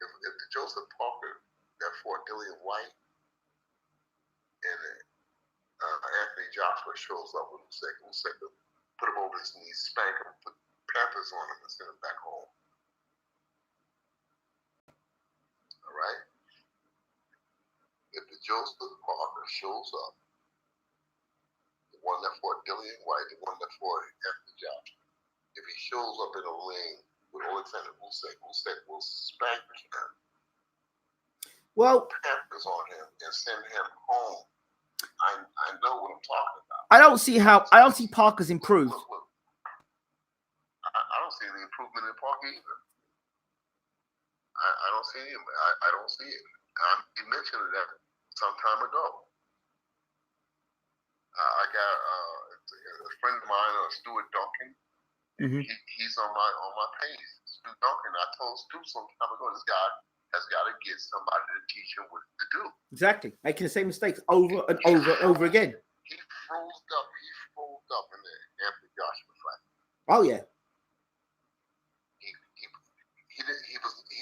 If the Joseph Parker that fought Dillian White and Anthony Joshua shows up with Usyk, put him over his knees, spank him, put Pampers on him, and send him back home. All right? If the Joseph Parker shows up, the one that fought Dillian White, the one that fought Anthony Joshua, if he shows up in a ring with Alexander Usyk will spank him, well, Pampers on him, and send him home. I know what I'm talking about. I don't see Parker's improved. Look. I don't see any improvement in Parker either. I don't see him. I don't see it. He mentioned that some time ago. I got a friend of mine, Stuart Duncan. Mm-hmm. He's on my page. Stuart Duncan. I told Stu some time ago, this guy has got to get somebody to teach him what to do. Exactly, making the same mistakes over and over again. He froze up in the Anthony Joshua fight. Oh yeah. He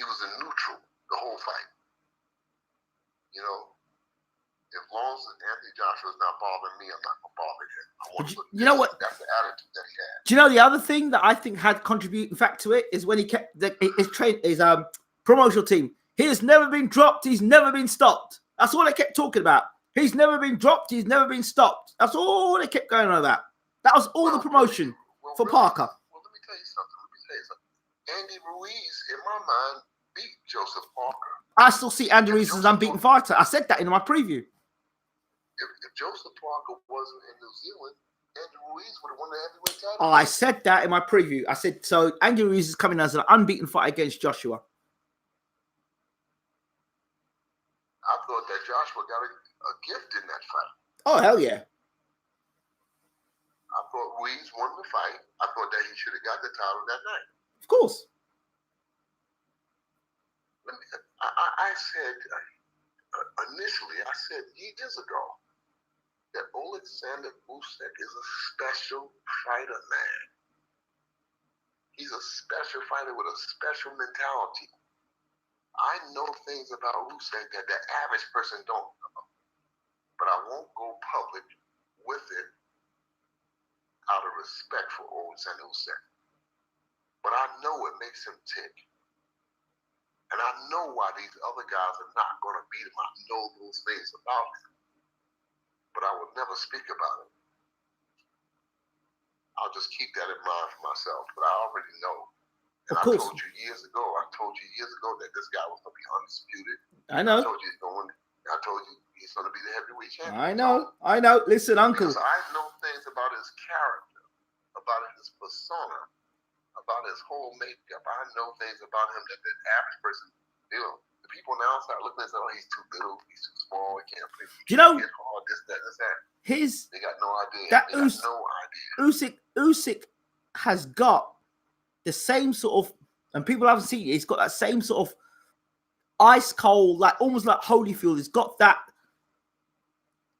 was in neutral the whole fight. You know, as long as Anthony Joshua's not bothering me, I'm not gonna bother him. You know what? That's the attitude that he had. Do you know the other thing that I think had contributing fact to it is when he kept his promotional team. He has never been dropped. He's never been stopped. That's all they kept talking about. He's never been dropped. He's never been stopped. That's all they kept going on that. That was all the promotion for Parker. Well, let me tell you something. Andy Ruiz, in my mind, beat Joseph Parker. I still see Andy Ruiz as an unbeaten fighter. I said that in my preview. If Joseph Parker wasn't in New Zealand, Andy Ruiz would have won the heavyweight title. Oh, I said that in my preview. I said, so Andy Ruiz is coming as an unbeaten fight against Joshua. I thought that Joshua got a gift in that fight. Oh, hell yeah. I thought Ruiz won the fight. I thought that he should have got the title that night. Of course. I said, initially, years ago, that Alexander Usyk is a special fighter, man. He's a special fighter with a special mentality. I know things about Usyk that the average person don't know. But I won't go public with it out of respect for Alexander Usyk. But I know it makes him tick. And I know why these other guys are not going to beat him. I know those things about him. But I will never speak about it. I'll just keep that in mind for myself. But I already know. And I told you years ago that this guy was going to be undisputed. I know. I told you he's going to be the heavyweight champion. I know. Listen, Uncle. Because I know things about his character, about his persona, about his whole makeup. I know things about him that the average person, the people on the outside looking at him, he's too little, he's too small, he can't play. Do you know? This, that. They got no idea. Usyk has got the same sort of, and people haven't seen it, he's got that same sort of ice cold, like almost like Holyfield. He's got that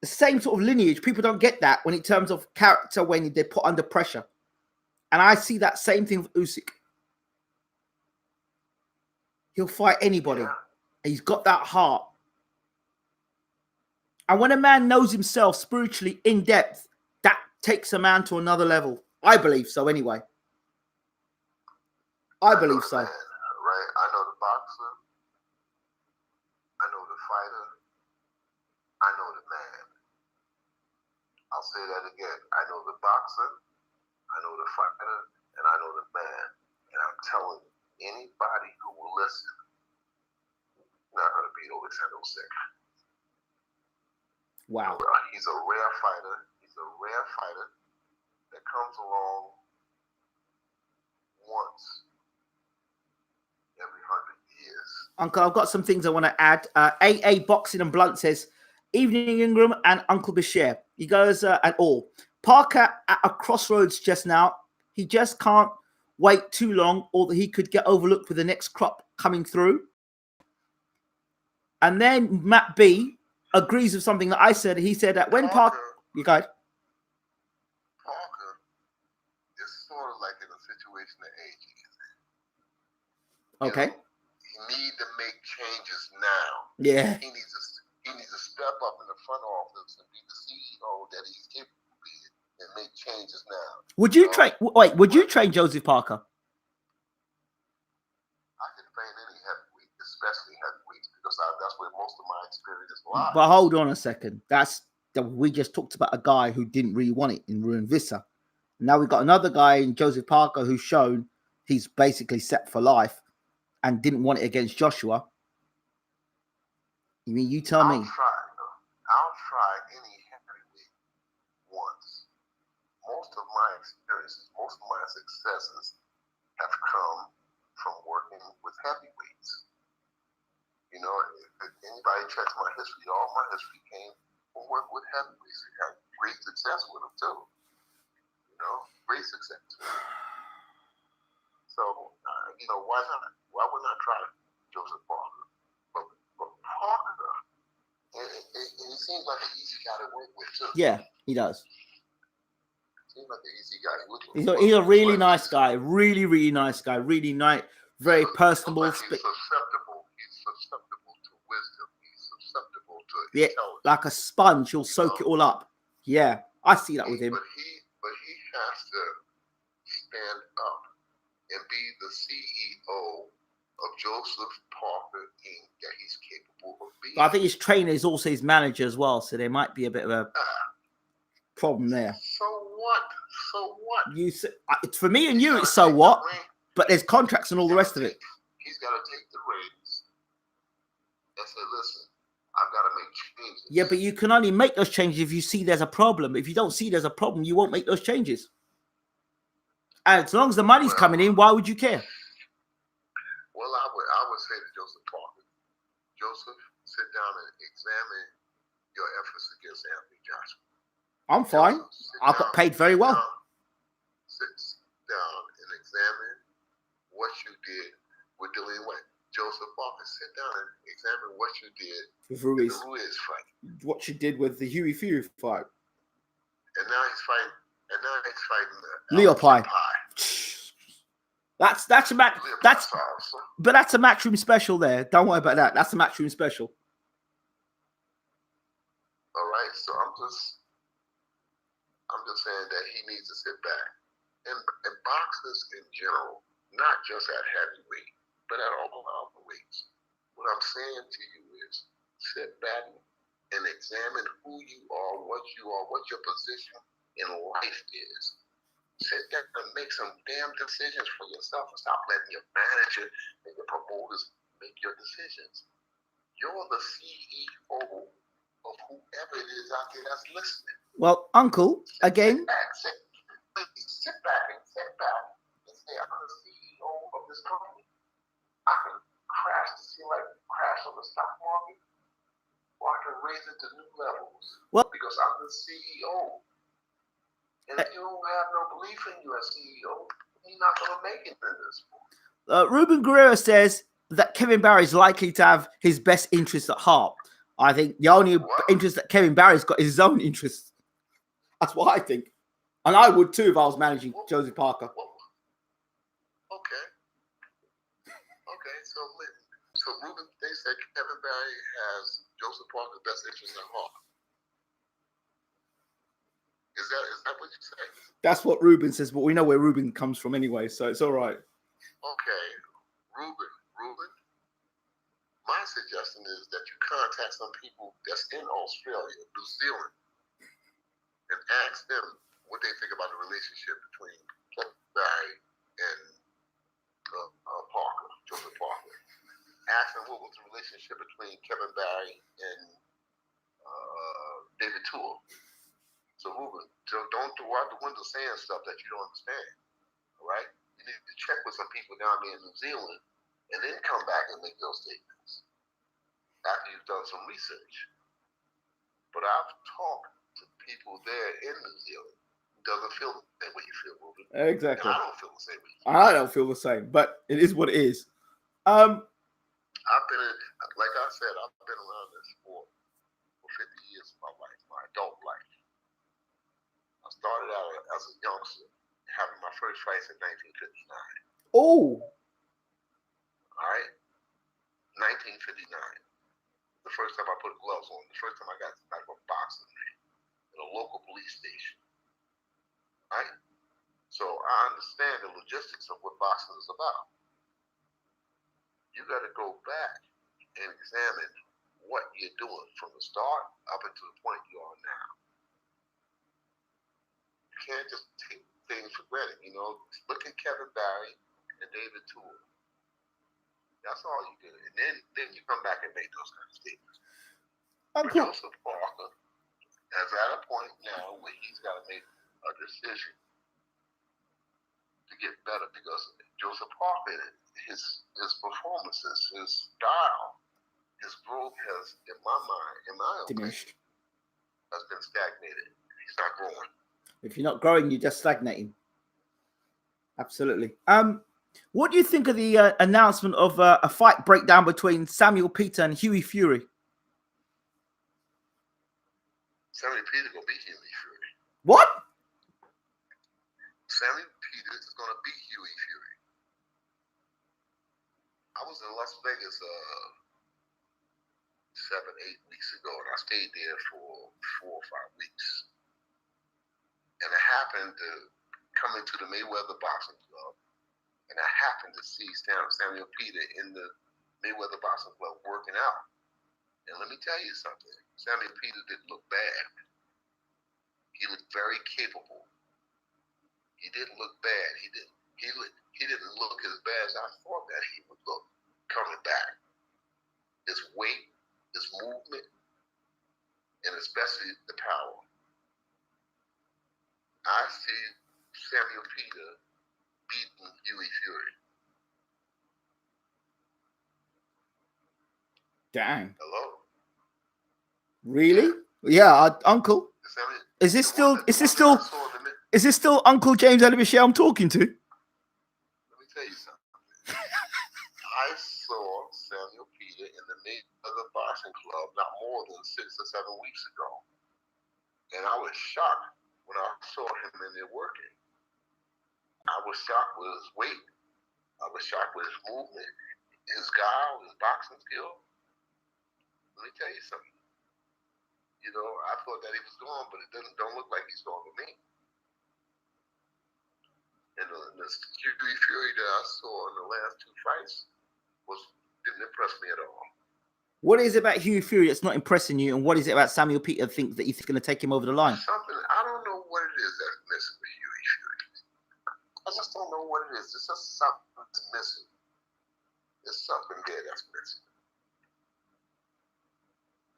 the same sort of lineage. People don't get that when in terms of character when they're put under pressure. And I see that same thing with Usyk. He'll fight anybody. Yeah. He's got that heart. And when a man knows himself spiritually in depth, that takes a man to another level. I believe so anyway. I believe so. Man, right? I know the boxer. I know the fighter. I know the man. I'll say that again. I know the boxer. I know the fighter. And I know the man. And I'm telling anybody who will listen, not going to beat Alexander Usyk. Wow. He's a rare fighter. He's a rare fighter that comes along once every 100 years. Uncle, I've got some things I want to add. AA Boxing and Blunt says, evening Ingram and Uncle Bashir. He goes, and all. Parker at a crossroads just now. He just can't wait too long, or that he could get overlooked with the next crop coming through. And then Matt B agrees with something that I said. He said that when Parker, you guys, Parker is sort of like in a situation that AG is in. okay, He needs to make changes now. yeah, He needs to step up in the front office and be the CEO that he's capable of being and make changes now. would you train? Wait, would you train Joseph Parker? I can train any heavyweight, especially heavyweights, because that's where most of my experience lies. But hold on a second. We just talked about a guy who didn't really want it in Ruin Vissa. Now we've got another guy in Joseph Parker who's shown he's basically set for life and didn't want it against Joshua. You mean you tell me? I'll try any heavyweight once. Most of my experiences, most of my successes have come from working with heavyweights. You know, if anybody checks my history, all my history came from working with heavyweights. I had great success with them too. You know, great success. So, why not? Why wouldn't I try Joseph Parker? But Parker, he seems like an easy guy to work with too. Yeah, he does. Seems like an easy guy. He's a really nice guy. Really, really nice guy. Really nice, very personable. He's susceptible. He's susceptible to wisdom. He's susceptible to intelligence. Like a sponge. He'll soak it all up. Yeah, I see that with him. But he has to stand up and be the CEO of Joseph Parker Inc. that he's capable of being. But I think his trainer is also his manager as well, so there might be a bit of a problem there. So what? You say, for me and you, it's so what? But there's contracts and all the rest of it. He's got to take the reins and say, listen, I've got to make changes. Yeah, but you can only make those changes if you see there's a problem. If you don't see there's a problem, you won't make those changes. And as long as the money's coming in, why would you care? Well, I would say to Joseph Parker, Joseph, sit down and examine your efforts against Anthony Joshua. I'm fine. I got paid very well. Sit down and examine what you did with Dillian White. Joseph Parker, sit down and examine what you did with Ruiz. The Ruiz fight. What you did with the Hughie Fury fight. And now he's fighting Leopold. That's a match. But that's a matchroom special there. Don't worry about that. That's a matchroom special. All right, so I'm just saying that he needs to sit back. And boxers in general, not just at heavyweight, but at all the weights. What I'm saying to you is sit back and examine who you are, what your position in life is. Sit down and make some damn decisions for yourself and stop letting your manager and your promoters make your decisions. You're the CEO of whoever it is out there that's listening. Well, Uncle, again. Sit back and say, I'm the CEO of this company. I can crash on the stock market, or I can raise it to new levels. Well, because I'm the CEO. And if you don't have no belief in you as CEO, you're not going to make it in this sport. Ruben Guerrero says that Kevin Barry is likely to have his best interests at heart. I think the only interest that Kevin Barry's got is his own interests. That's what I think. And I would too if I was managing Joseph Parker. Okay. So Ruben, they said Kevin Barry has Joseph Parker's best interest at heart. Is that what you say? That's what Ruben says, but we know where Ruben comes from anyway, so it's all right. Okay, Ruben, my suggestion is that you contact some people that's in Australia, New Zealand, and ask them what they think about the relationship between Kevin Barry and Joseph Parker. Ask them what was the relationship between Kevin Barry and David Toole. So Ruben, don't go out the window saying stuff that you don't understand. All right? You need to check with some people down there in New Zealand and then come back and make those statements after you've done some research. But I've talked to people there in New Zealand, doesn't feel the same way you feel, Ruben. Exactly. And I don't feel the same way you feel. I don't feel the same, but it is what it is. I've been in, like I said, I've been around this sport for 50 years of my life, my adult life. I started out as a youngster, having my first fights in 1959. Oh. All right? 1959. The first time I put gloves on, the first time I got out of a boxing ring in a local police station. Right? So I understand the logistics of what boxing is about. You got to go back and examine what you're doing from the start up until the point you are now. You can't just take things for granted. You know, look at Kevin Barry and David Toole. That's all you do. And then you come back and make those kind of statements. But Joseph Parker is at a point now where he's got to make a decision to get better, because Joseph Parker, his performances, his style, his growth has, in my mind, in my opinion, Diminished. has been stagnated. He's not growing. If you're not growing, you're just stagnating. Absolutely. What do you think of the announcement of a fight breakdown between Samuel Peter and Hughie Fury? Samuel Peter gonna beat Hughie Fury. What? Samuel Peter is gonna beat Hughie Fury. I was in Las Vegas 7-8 weeks ago, and I stayed there for 4 or 5 weeks. And I happened to come into the Mayweather Boxing Club, and I happened to see Samuel Peter in the Mayweather Boxing Club working out. And let me tell you something, Samuel Peter didn't look bad. He looked very capable. He didn't look bad. He didn't look as bad as I thought that he would look coming back. His weight, his movement, and especially the power. I see Samuel Peter beating Hughie Fury. Dang. Hello? Really? Yeah, Uncle. Is this still Uncle James Bashir I'm talking to? Let me tell you something. I saw Samuel Peter in the Mayweather Boxing Club not more than 6 or 7 weeks ago. And I was shocked when I saw him in there working. I was shocked with his weight. I was shocked with his movement, his guile, his boxing skill. Let me tell you something. You know, I thought that he was gone, but it don't look like he's gone to me. And the Hughie Fury that I saw in the last 2 fights didn't impress me at all. What is it about Hughie Fury that's not impressing you, and what is it about Samuel Peter thinks that he's going to take him over the line? Something, I don't know what it is that's missing with Hughie Fury. I just don't know what it is. It's just something that's missing. There's something there that's missing.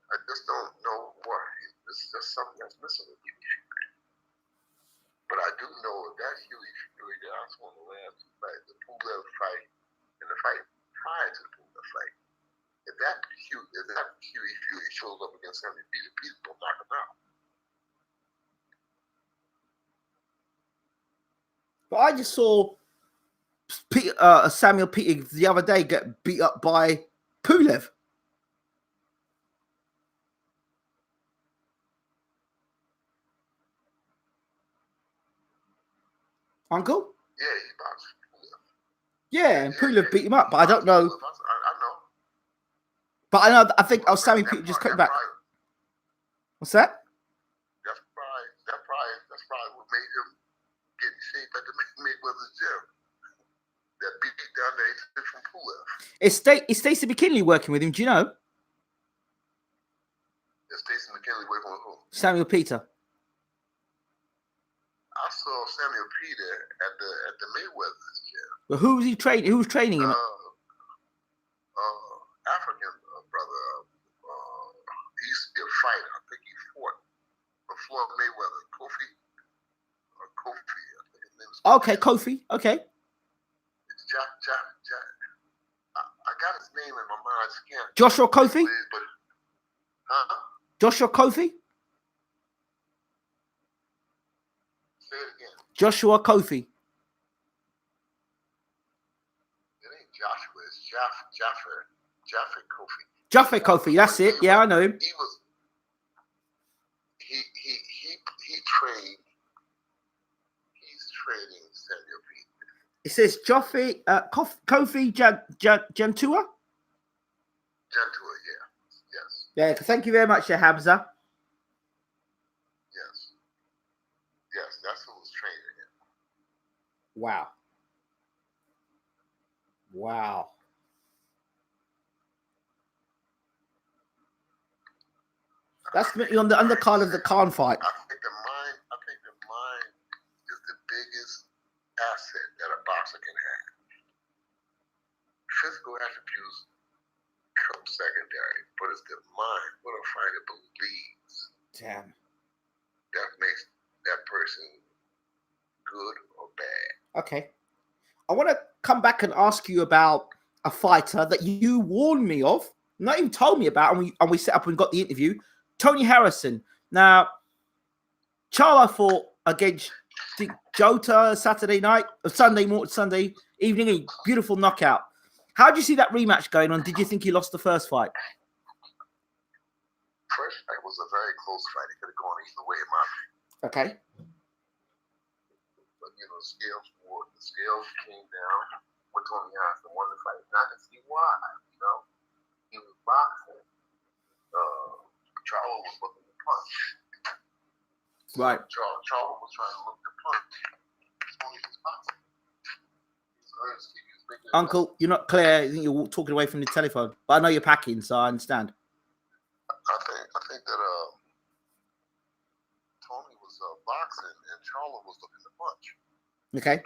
I just don't know why. It's just something that's missing with Hughie Fury. But I do know that Hughie Fury that I saw in the last 2 fights, the Pulev fight and the fight prior to the Pulev fight, if that Hughie Fury shows up against Samuel Peter, Peter will knock him out. But I just saw Samuel Peter the other day get beat up by Pulev. Uncle? Yeah, he boxed Pulev. Yeah, and Pulev beat him up, but I don't know. I know. But I think Samuel Peter just cut back. What's that? That's probably what made him get in shape at the Mayweather gym. That beat down there he took from Pulev. Is Stacey McKinley working with him? Do you know? Is Stacey McKinley working with who? Samuel Peter. I saw Samuel Peter at the Mayweather's gym. But who was he training? Who was training him? African brother. He used to be a fighter. I think he fought for Floyd Mayweather. Kofi. I think his name is Kofi. Okay, Kofi. Okay. It's Jack. I got his name in my mind. I just can't. Joshua Kofi? Huh? Joshua Kofi? Say it again. Joshua Kofi. It ain't Joshua. It's Jaffer Kofi. Jaffe Kofi. That's it. Yeah, I know him. He trained. He's training Samuel Pete. It says Kofi Jantua. Gentua, yeah. Yes. Yeah, thank you very much, Hamza. Yes. Yes, that's who was training him. Wow. Wow. That's on the undercard of the Khan fight. I think the mind is the biggest asset that a boxer can have. Physical attributes come secondary, but it's the mind, what a fighter believes. Damn. That makes that person good or bad. Okay. I want to come back and ask you about a fighter that you warned me of, not even told me about, and we set up and got the interview. Tony Harrison. Now, Charlo fought against Jota Sunday evening, a beautiful knockout. How did you see that rematch going on? Did you think he lost the first fight? First fight was a very close fight. It could have gone either way in my opinion. Okay. But the scales came down when Tony Harrison won the fight. Now I can see why. He was boxing. Charlo was looking to punch. Right. Charlo was trying to look to punch. Tony was boxing. He was earnest. He was making Uncle, you're not clear. I think you're talking away from the telephone, but I know you're packing, so I understand. I think that Tony was boxing and Charlo was looking to punch. Okay.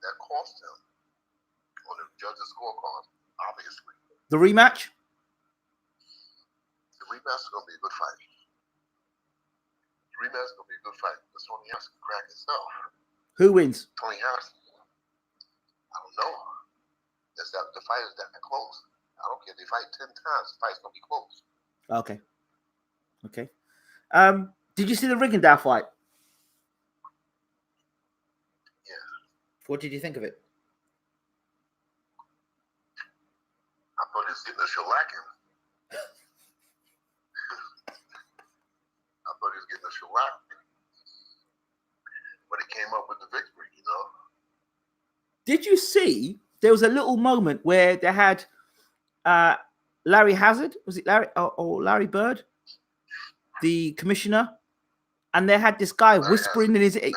That cost him on the judges' scorecard, obviously. The rematch? The rematch is going to be a good fight. Because Tony Harrison can crack himself. Who wins? Tony Harrison. I don't know. The fight is that close. I don't care if they fight 10 times. The fight's going to be close. Okay. Did you see the Rigondeaux fight? Yeah. What did you think of it? I thought he was getting a shellacking. But he came up with the victory, Did you see there was a little moment where they had Larry Hazard? Was it Larry or Larry Bird? The commissioner? And they had this guy whispering in his ear.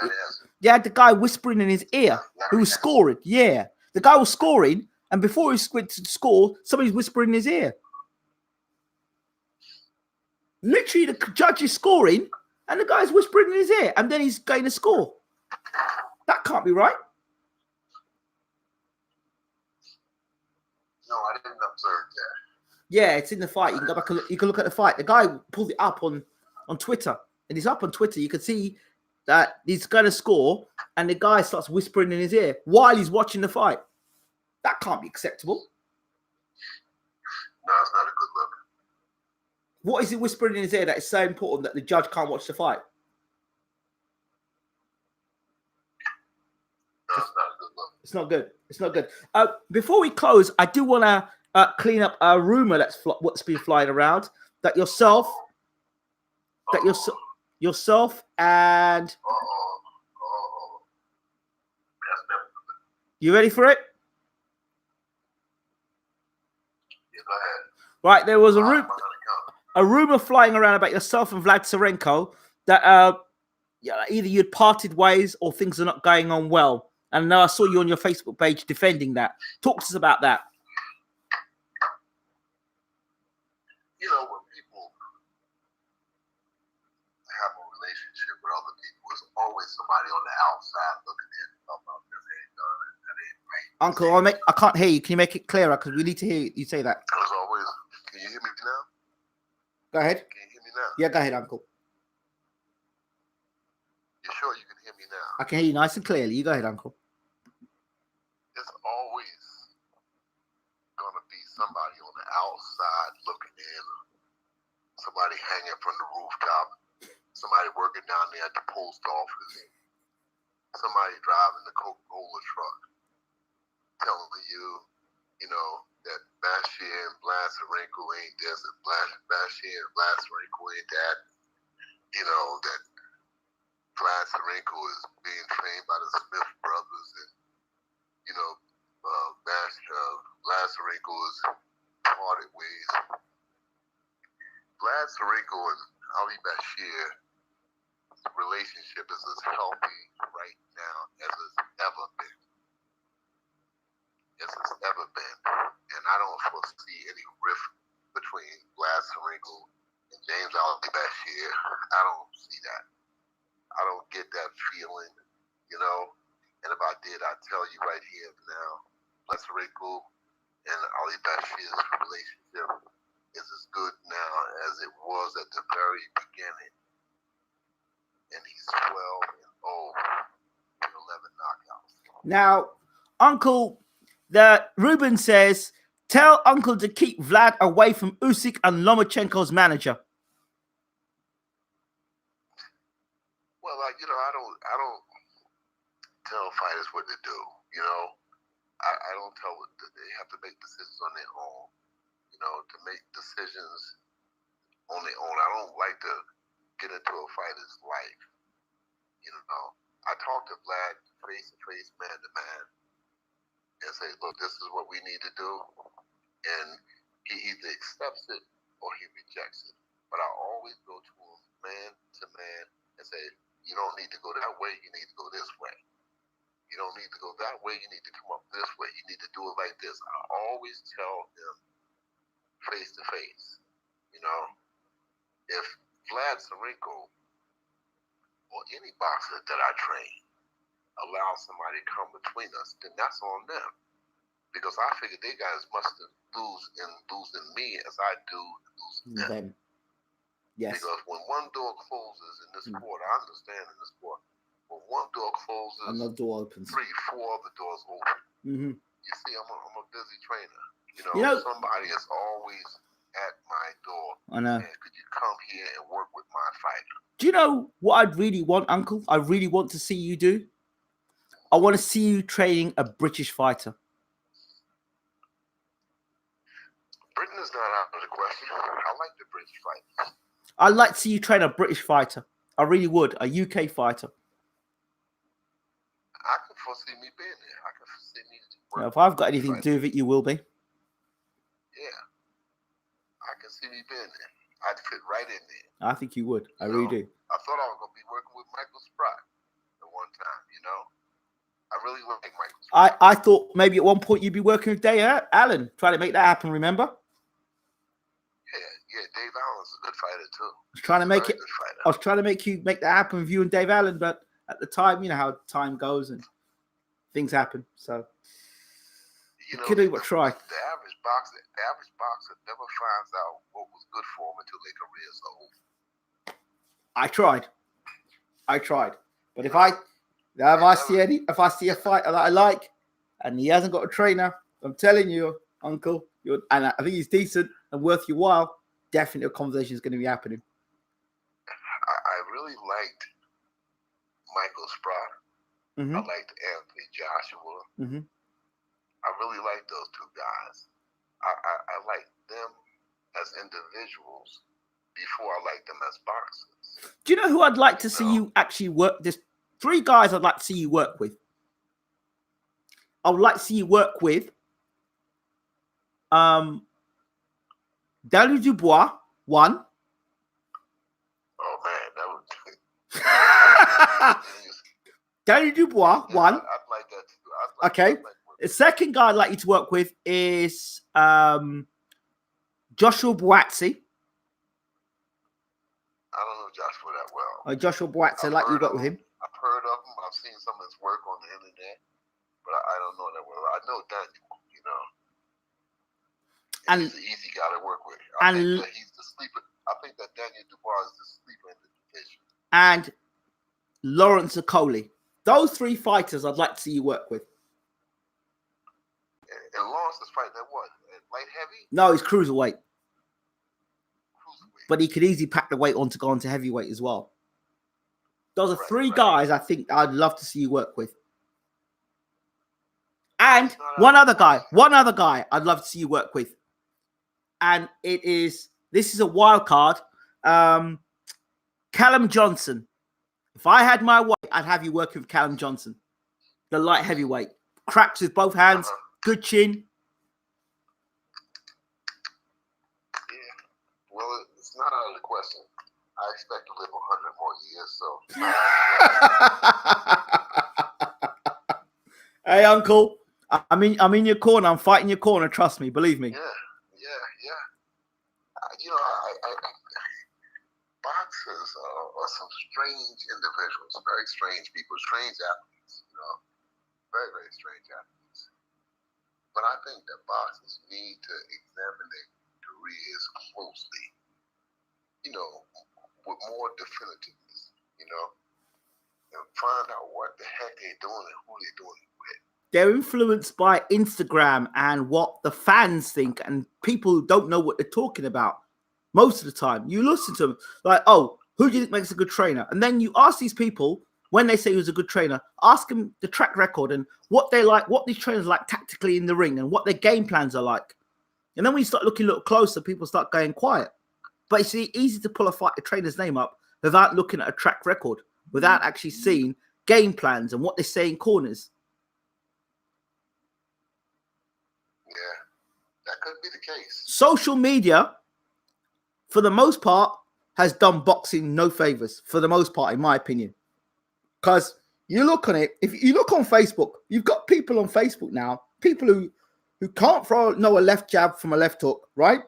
They had the guy whispering in his ear who was scoring. Yeah. The guy was scoring, and before he went to score, somebody's whispering in his ear. Literally, the judge is scoring, and the guy's whispering in his ear, and then he's going to score. That can't be right. No, I didn't observe that. Yeah, it's in the fight. You can go back and look, you can look at the fight. The guy pulled it up on Twitter, and he's up on Twitter. You can see that he's going to score, and the guy starts whispering in his ear while he's watching the fight. That can't be acceptable. No, it's not a good look. What is he whispering in his ear that is so important that the judge can't watch the fight? No, it's not a good look. It's not good. It's not good. Before we close, I do want to clean up a rumor what's been flying around that yourself and That's never good. you ready for it? Yeah, go ahead. Right, there was I'm gonna a rumor flying around about yourself and Vlad Tsarenko that either you'd parted ways or things are not going on well. And now I saw you on your Facebook page defending that. Talk to us about that. When people have a relationship with other people, there's always somebody on the outside looking in. This ain't done. That ain't right. Uncle, I can't hear you. Can you make it clearer? Because we need to hear you say that. There's always. Can you hear me now? Go ahead. Can you hear me now? Yeah, go ahead, Uncle. You sure you can hear me now? I can hear you nice and clearly. You go ahead, Uncle. There's always gonna be somebody on the outside looking in, somebody hanging from the rooftop, somebody working down there at the post office, somebody driving the Coca-Cola truck, telling you, you know, that Bashir and Blazarenko ain't this, and Bashir and Blazarenko ain't that, you know, that Blazarenko is being trained by the Smith brothers, and, you know, Blazarenko is parted ways. Blazarenko and Ali Bashir relationship is as healthy right now as it's ever been. As it's ever been. And I don't foresee any rift between Blazarenko and James Ali Bashir. I don't see that. I don't get that feeling, you know. And if I did, I'd tell you right here now, Blazarenko and Ali Bashir's relationship is as good now as it was at the very beginning. And he's 12-0 with 11 knockouts. Now, Uncle, Ruben says, tell Uncle to keep Vlad away from Usyk and Lomachenko's manager. Well, you know, I don't tell fighters what to do. You know, I don't tell what they have to make decisions on their own. You know, to make decisions on their own. I don't like to get into a fighter's life. You know, I talk to Vlad face to face, man to man, and say, look, this is what we need to do. And he either accepts it or he rejects it. But I always go to him man to man and say, you don't need to go that way, you need to go this way. You don't need to go that way, you need to come up this way. You need to do it like this. I always tell him face to face. You know, if Blazarenko or any boxer that I train allows somebody to come between us, then that's on them. Because I figure they got as much to lose in losing me as I do in losing them. Yes. Because when one door closes in this sport, I understand in this sport, when one door closes, another door opens. 3, 4 other doors open. Mm-hmm. You see, I'm a busy trainer. You know, somebody is always at my door. I know. And could you come here and work with my fighter? Do you know what I'd really want, Uncle? I really want to see you do. I want to see you training a British fighter. Britain is not out of the question. I like the British fighters. I'd like to see you train a British fighter. I really would. A UK fighter. I can foresee me being there. I can foresee me working. If I've got anything to do with it, you will be. Yeah. I can see me being there. I'd fit right in there. I think you would. I really do. I thought I was going to be working with Michael Spratt at one time, you know. I really like Michael Spratt. I thought maybe at one point you'd be working with Dave Allen, trying to make that happen, remember? Yeah, Dave Allen's a good fighter too. I was trying to make you make that happen with you and Dave Allen, but at the time, you know how time goes and things happen. So you could do but try. The average boxer never finds out what was good for him until their career's over. I tried. But if I see a fighter that I like and he hasn't got a trainer, I'm telling you, Uncle, and I think he's decent and worth your while, definitely a conversation is going to be happening. I really liked Michael Spratt. Mm-hmm. I liked Anthony Joshua. Mm-hmm. I really liked those two guys. I liked them as individuals before I liked them as boxers. Do you know who I'd like to see you actually work? There's 3 guys I'd like to see you work with. I would like to see you work with Daniel Dubois, 1. Oh man, that would Daniel Dubois, 1. I'd like that too. Okay. The second guy I'd like you to work with is Joshua Buatsi. I don't know Joshua that well. Joshua Buatsi, I'd like you to work with him. I've heard of him. I've seen some of his work on the internet, but I don't know that well. I know Daniel, you know. And he's an easy guy to work with. I think that he's the sleeper. I think that Daniel Dubois is the sleeper in the division. And Lawrence Okoli. Those 3 fighters I'd like to see you work with. And Lawrence is fighting at what? At light heavy? No, he's cruiserweight. But he could easily pack the weight on to go into heavyweight as well. Those are three guys I think I'd love to see you work with. And one other guy I'd love to see you work with. And this is a wild card. Callum Johnson. If I had my way, I'd have you working with Callum Johnson, the light heavyweight. Cracks with both hands, good chin. Yeah, well, it's not out of the question. I expect to live 100 more years, so. Hey, Uncle, I'm in your corner. I'm fighting your corner. Trust me, believe me. Yeah. Boxers are some strange individuals, very strange people, strange athletes, very, very strange athletes. But I think that boxers need to examine their careers closely, with more definitiveness, and find out what the heck they're doing and who they're doing it with. They're influenced by Instagram and what the fans think, and people don't know what they're talking about. Most of the time, you listen to them like, oh, who do you think makes a good trainer? And then you ask these people, when they say who's a good trainer, ask them the track record and what they like, what these trainers like tactically in the ring and what their game plans are like. And then when you start looking a little closer, people start going quiet. But it's easy to pull a trainer's name up without looking at a track record, without actually seeing game plans and what they say in corners. Yeah, that could be the case. Social media, for the most part, has done boxing no favors, for the most part, in my opinion. Because you look on it, if you look on Facebook, you've got people on Facebook now, people who can't know a left jab from a left hook, right?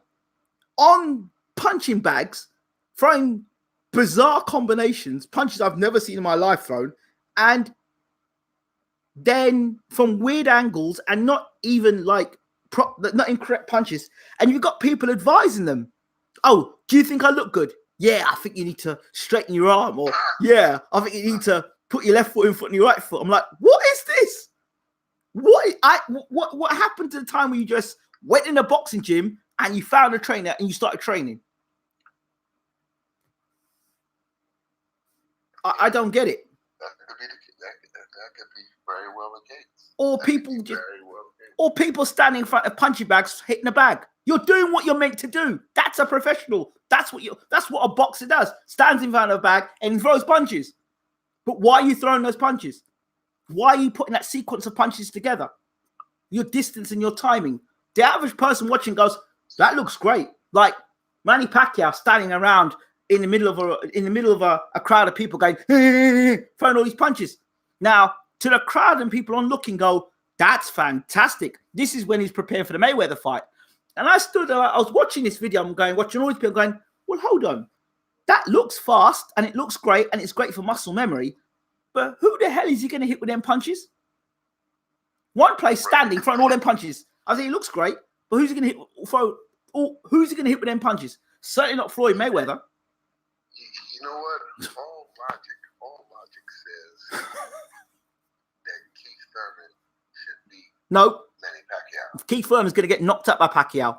On punching bags, throwing bizarre combinations, punches I've never seen in my life thrown, and then from weird angles and not even like not incorrect punches. And you've got people advising them. Oh, do you think I look good? Yeah, I think you need to straighten your arm. Or, yeah, I think you need to put your left foot in front of your right foot. I'm like, what is this? What happened to the time where you just went in a boxing gym and you found a trainer and you started training? I don't get it. That could be very well the case. Or people standing in front of punching bags hitting a bag. You're doing what you're meant to do. That's a professional. That's what a boxer does. Stands in front of a bag and throws punches. But why are you throwing those punches? Why are you putting that sequence of punches together? Your distance and your timing. The average person watching goes, that looks great. Like Manny Pacquiao standing around in the middle of a crowd of people going, throwing all these punches. Now, to the crowd and people on looking go, that's fantastic. This is when he's preparing for the Mayweather fight. And I stood there, I was watching this video, watching all these people going, well, hold on. That looks fast and it looks great and it's great for muscle memory. But who the hell is he going to hit with them punches? One place standing throwing all them punches. I think it looks great, but who's he going to hit? Who's he going to hit with them punches? Certainly not Floyd Mayweather. You know what? All logic says that Keith Thurman should beat Manny Pacquiao. Keith Thurman's going to get knocked up by Pacquiao.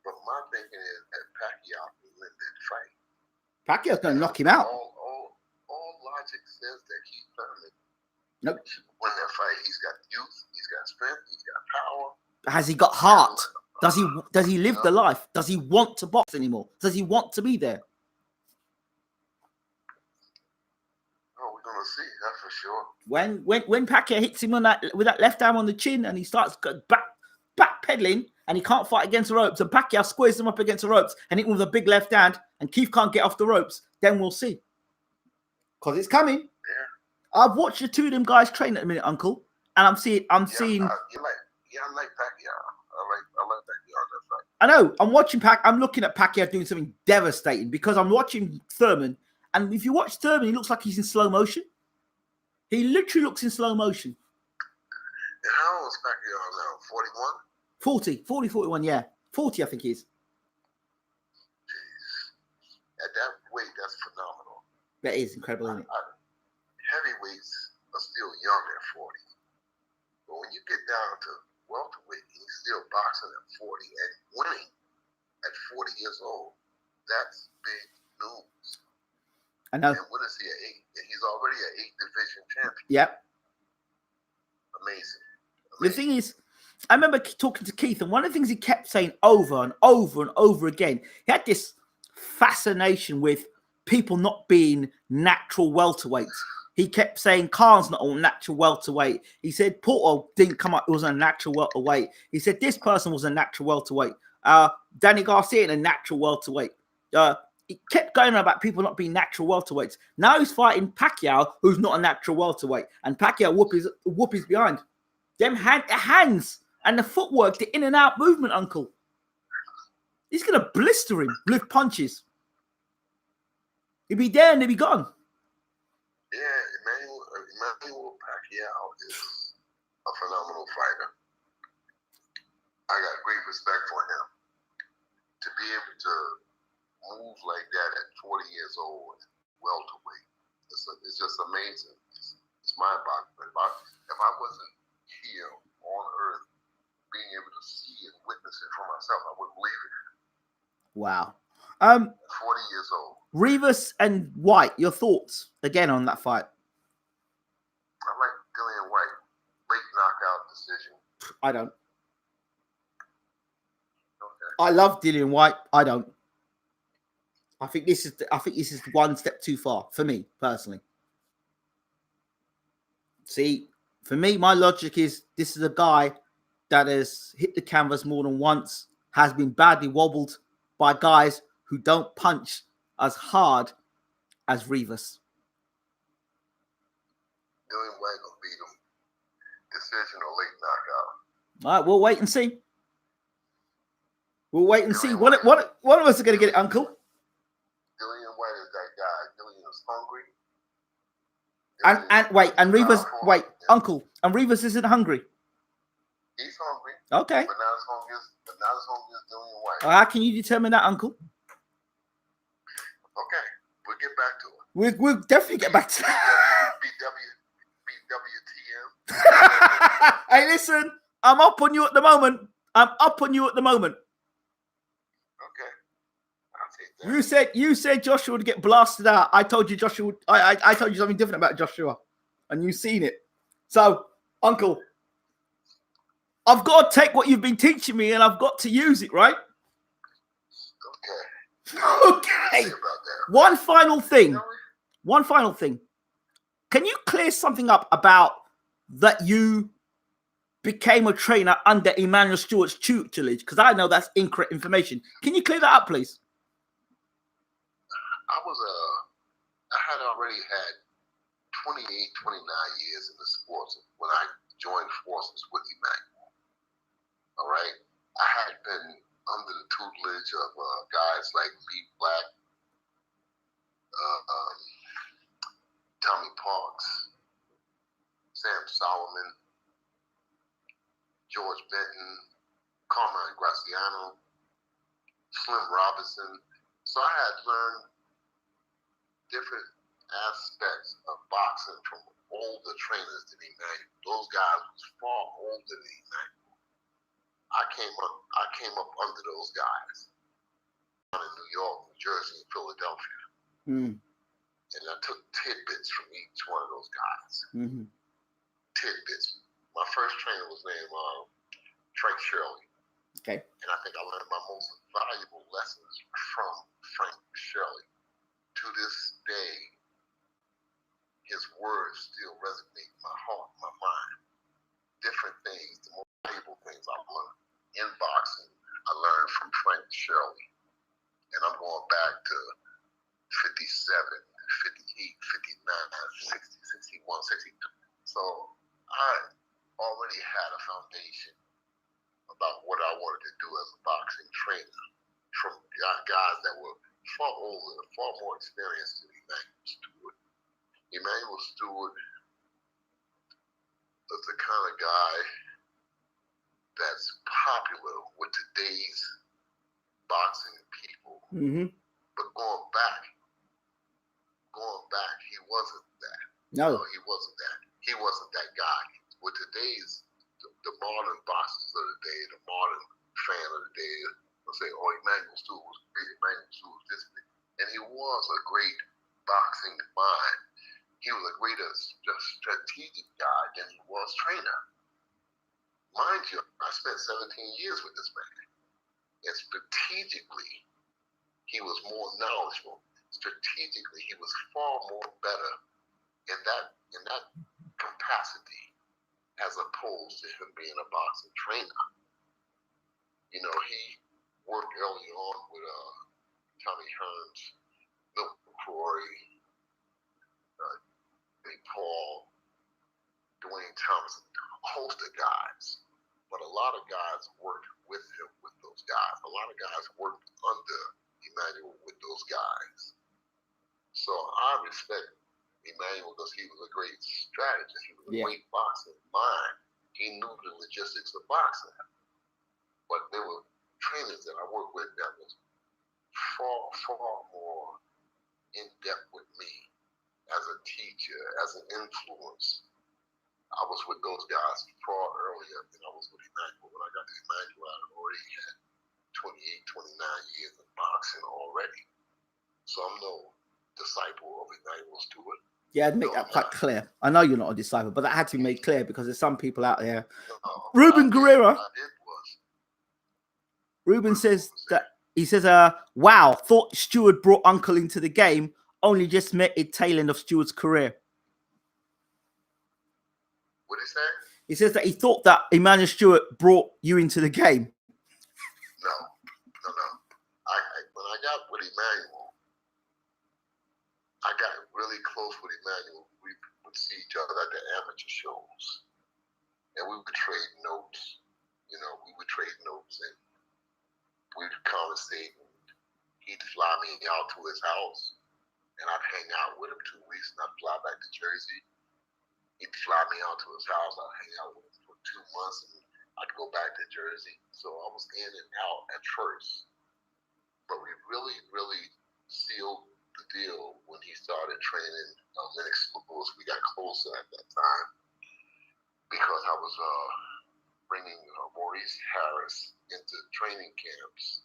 But my thinking is that Pacquiao will win that fight. Pacquiao's going to knock him out. All logic says that Keith Thurman should win that fight. He's got youth, he's got strength, he's got power. Has he got heart? Does he live the life? Does he want to box anymore? Does he want to be there? Oh, we're gonna see, that's for sure. When Pacquiao hits him with that left arm on the chin and he starts back pedaling and he can't fight against the ropes and Pacquiao squares him up against the ropes and hit him with a big left hand and Keith can't get off the ropes, then we'll see. Because it's coming. Yeah. I've watched the two of them guys train at the minute, Uncle, and I'm seeing. I like Pacquiao. I like Pacquiao. That's right. I know. I'm watching I'm looking at Pacquiao doing something devastating because I'm watching Thurman, and if you watch Thurman, he looks like he's in slow motion. He literally looks in slow motion. And how old is Pacquiao now? 41? 40, 41, yeah. 40, I think he is. Jeez. At that weight, that's phenomenal. That is incredible, isn't it? Heavyweights are still young at 40. But when you get down to welterweight, he's still boxing at 40 and winning at 40 years old. That's big news. I know. And what is he at 8? He's already an 8 division champion. Yep. Amazing. The thing is, I remember talking to Keith, and one of the things he kept saying over and over and over again, he had this fascination with people not being natural welterweights. He kept saying Khan's not a natural welterweight. He said Porter didn't come up, it was a natural welterweight. He said this person was a natural welterweight. Danny Garcia, a natural welterweight. He kept going on about people not being natural welterweights. Now he's fighting Pacquiao, who's not a natural welterweight, and Pacquiao whoop his behind. Them hands and the footwork, the in and out movement, Uncle. He's gonna blister him with punches. He'll be there and he'll be gone. Yeah, Emmanuel Pacquiao is a phenomenal fighter. I got great respect for him. To be able to move like that at 40 years old, welterweight, it's just amazing. It's mind-boggling. If I wasn't here on Earth, being able to see and witness it for myself, I wouldn't believe it. Wow. 40 years old. Rivas and White, your thoughts again on that fight? I like Dillian White. Late knockout decision. I don't. Okay. I love Dillian White. I don't. I think this is one step too far for me personally. See, for me, my logic is this is a guy that has hit the canvas more than once, has been badly wobbled by guys who don't punch as hard as Rivas. Dillian White gonna beat him. Decision or late knockout. All right, we'll wait and see. We'll wait and see. One of us are going to get it, Uncle. Dillian White is that guy. Dillian is hungry. And Rivas, wait, yeah. Uncle, and Rivas isn't hungry. He's hungry. Okay. But not as hungry as Dillian White. How can you determine that, Uncle? Okay, we'll get back to it. We'll definitely get back to that. BWTM. Hey, listen, I'm up on you at the moment. Okay. I'll take that. You said Joshua would get blasted out. I told you Joshua would, I told you something different about Joshua, and you've seen it. So, Uncle, I've got to take what you've been teaching me and I've got to use it, right? Okay. One final thing. Can you clear something up about that you became a trainer under Emmanuel Stewart's tutelage? Because I know that's incorrect information. Can you clear that up, please? I had already had 28, 29 years in the sports when I joined forces with Emmanuel. All right? I had been under the tutelage of guys like Lee Black, Tommy Parks, Sam Solomon, George Benton, Carmine Graciano, Slim Robinson. So I had learned different aspects of boxing from older trainers than Emmanuel. Those guys was far older than Emmanuel. I came up under those guys in New York, New Jersey, and Philadelphia. And I took tidbits from each one of those guys. Tidbits. My first trainer was named Frank Shirley. Okay. And I think I learned my most valuable lessons from Frank Shirley. To this day, his words still resonate in my heart, my mind. Different things, the most valuable things I learned in boxing, I learned from Frank Shirley. And I'm going back to 57, 58, 59, 60, 61, 62. So I already had a foundation about what I wanted to do as a boxing trainer from guys that were far older, far more experienced than Emmanuel Stewart. Emmanuel Stewart is the kind of guy that's popular with today's boxing people. But going back, he wasn't that. No, he wasn't that. He wasn't that guy. With today's, the modern boxers of the day, the modern fan of the day, they'll say, oh, Emmanuel Stewart was great. Emmanuel Stewart was this big. And he was a great boxing mind, he was a greater strategic guy than he was trainer. Mind you, I spent 17 years with this man, and strategically, he was more knowledgeable. Strategically, he was far more better in that capacity as opposed to him being a boxing trainer. You know, he worked early on with Tommy Hearns, Milt McCrory, Big Paul, Dwayne Thompson, a host of guys. But a lot of guys worked with him, with those guys. A lot of guys worked under Emmanuel with those guys. So I respect Emmanuel because he was a great strategist. He was a great boxing mind. He knew the logistics of boxing. But there were trainers that I worked with that was far more in-depth with me as a teacher, as an influence. I was with those guys far earlier than I was with Emmanuel. When I got to Emmanuel, I already had 28, 29 years of boxing already. So I'm no disciple of Emmanuel Stewart. Yeah, I'd make that quite clear. I know you're not a disciple, but that had to be made clear because there's some people out there. Ruben Guerrero. Ruben says that he says, wow, thought Stewart brought Uncle into the game, only just met a tail end of Stewart's career. What did he say? He says that he thought that Emmanuel Stewart brought you into the game. No. When I got with Emmanuel, I got really close with Emmanuel. We would see each other at the amateur shows. And we would trade notes. You know, we would trade notes and we'd conversate. And he'd fly me out to his house and I'd hang out with him 2 weeks and I'd fly back to Jersey. He'd fly me out to his house. I'd hang out with him for 2 months and I'd go back to Jersey. So I was in and out at first. But we really sealed the deal when he started training Lennox Lewis. We got closer at that time because I was bringing Maurice Harris into training camps,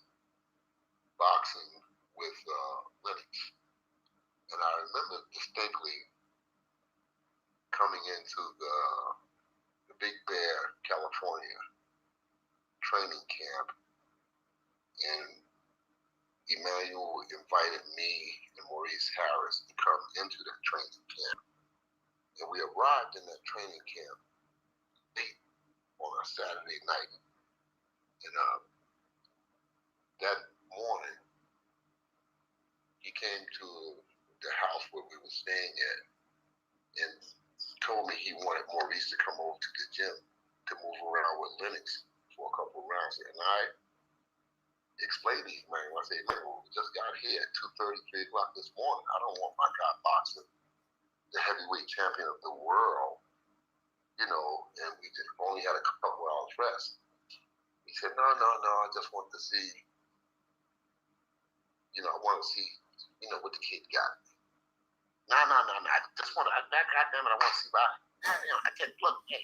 boxing with Lennox. And I remember distinctly coming into the Big Bear, California training camp, and Emmanuel invited me and Maurice Harris to come into that training camp. And we arrived in that training camp late on a Saturday night. And that morning, he came to the house where we were staying at and told me he wanted Maurice to come over to the gym to move around with Lennox for a couple of rounds. And I explained to Emmanuel, I said, Emmanuel, we just got here at 2:30, 3 o'clock this morning. I don't want my guy boxing the heavyweight champion of the world, you know, and we just only had a couple hours rest. He said, no, I just want to see, you know, I want to see, you know, what the kid got. No, I just want to, goddamn it, I want to see why. You know, I can't look, hey,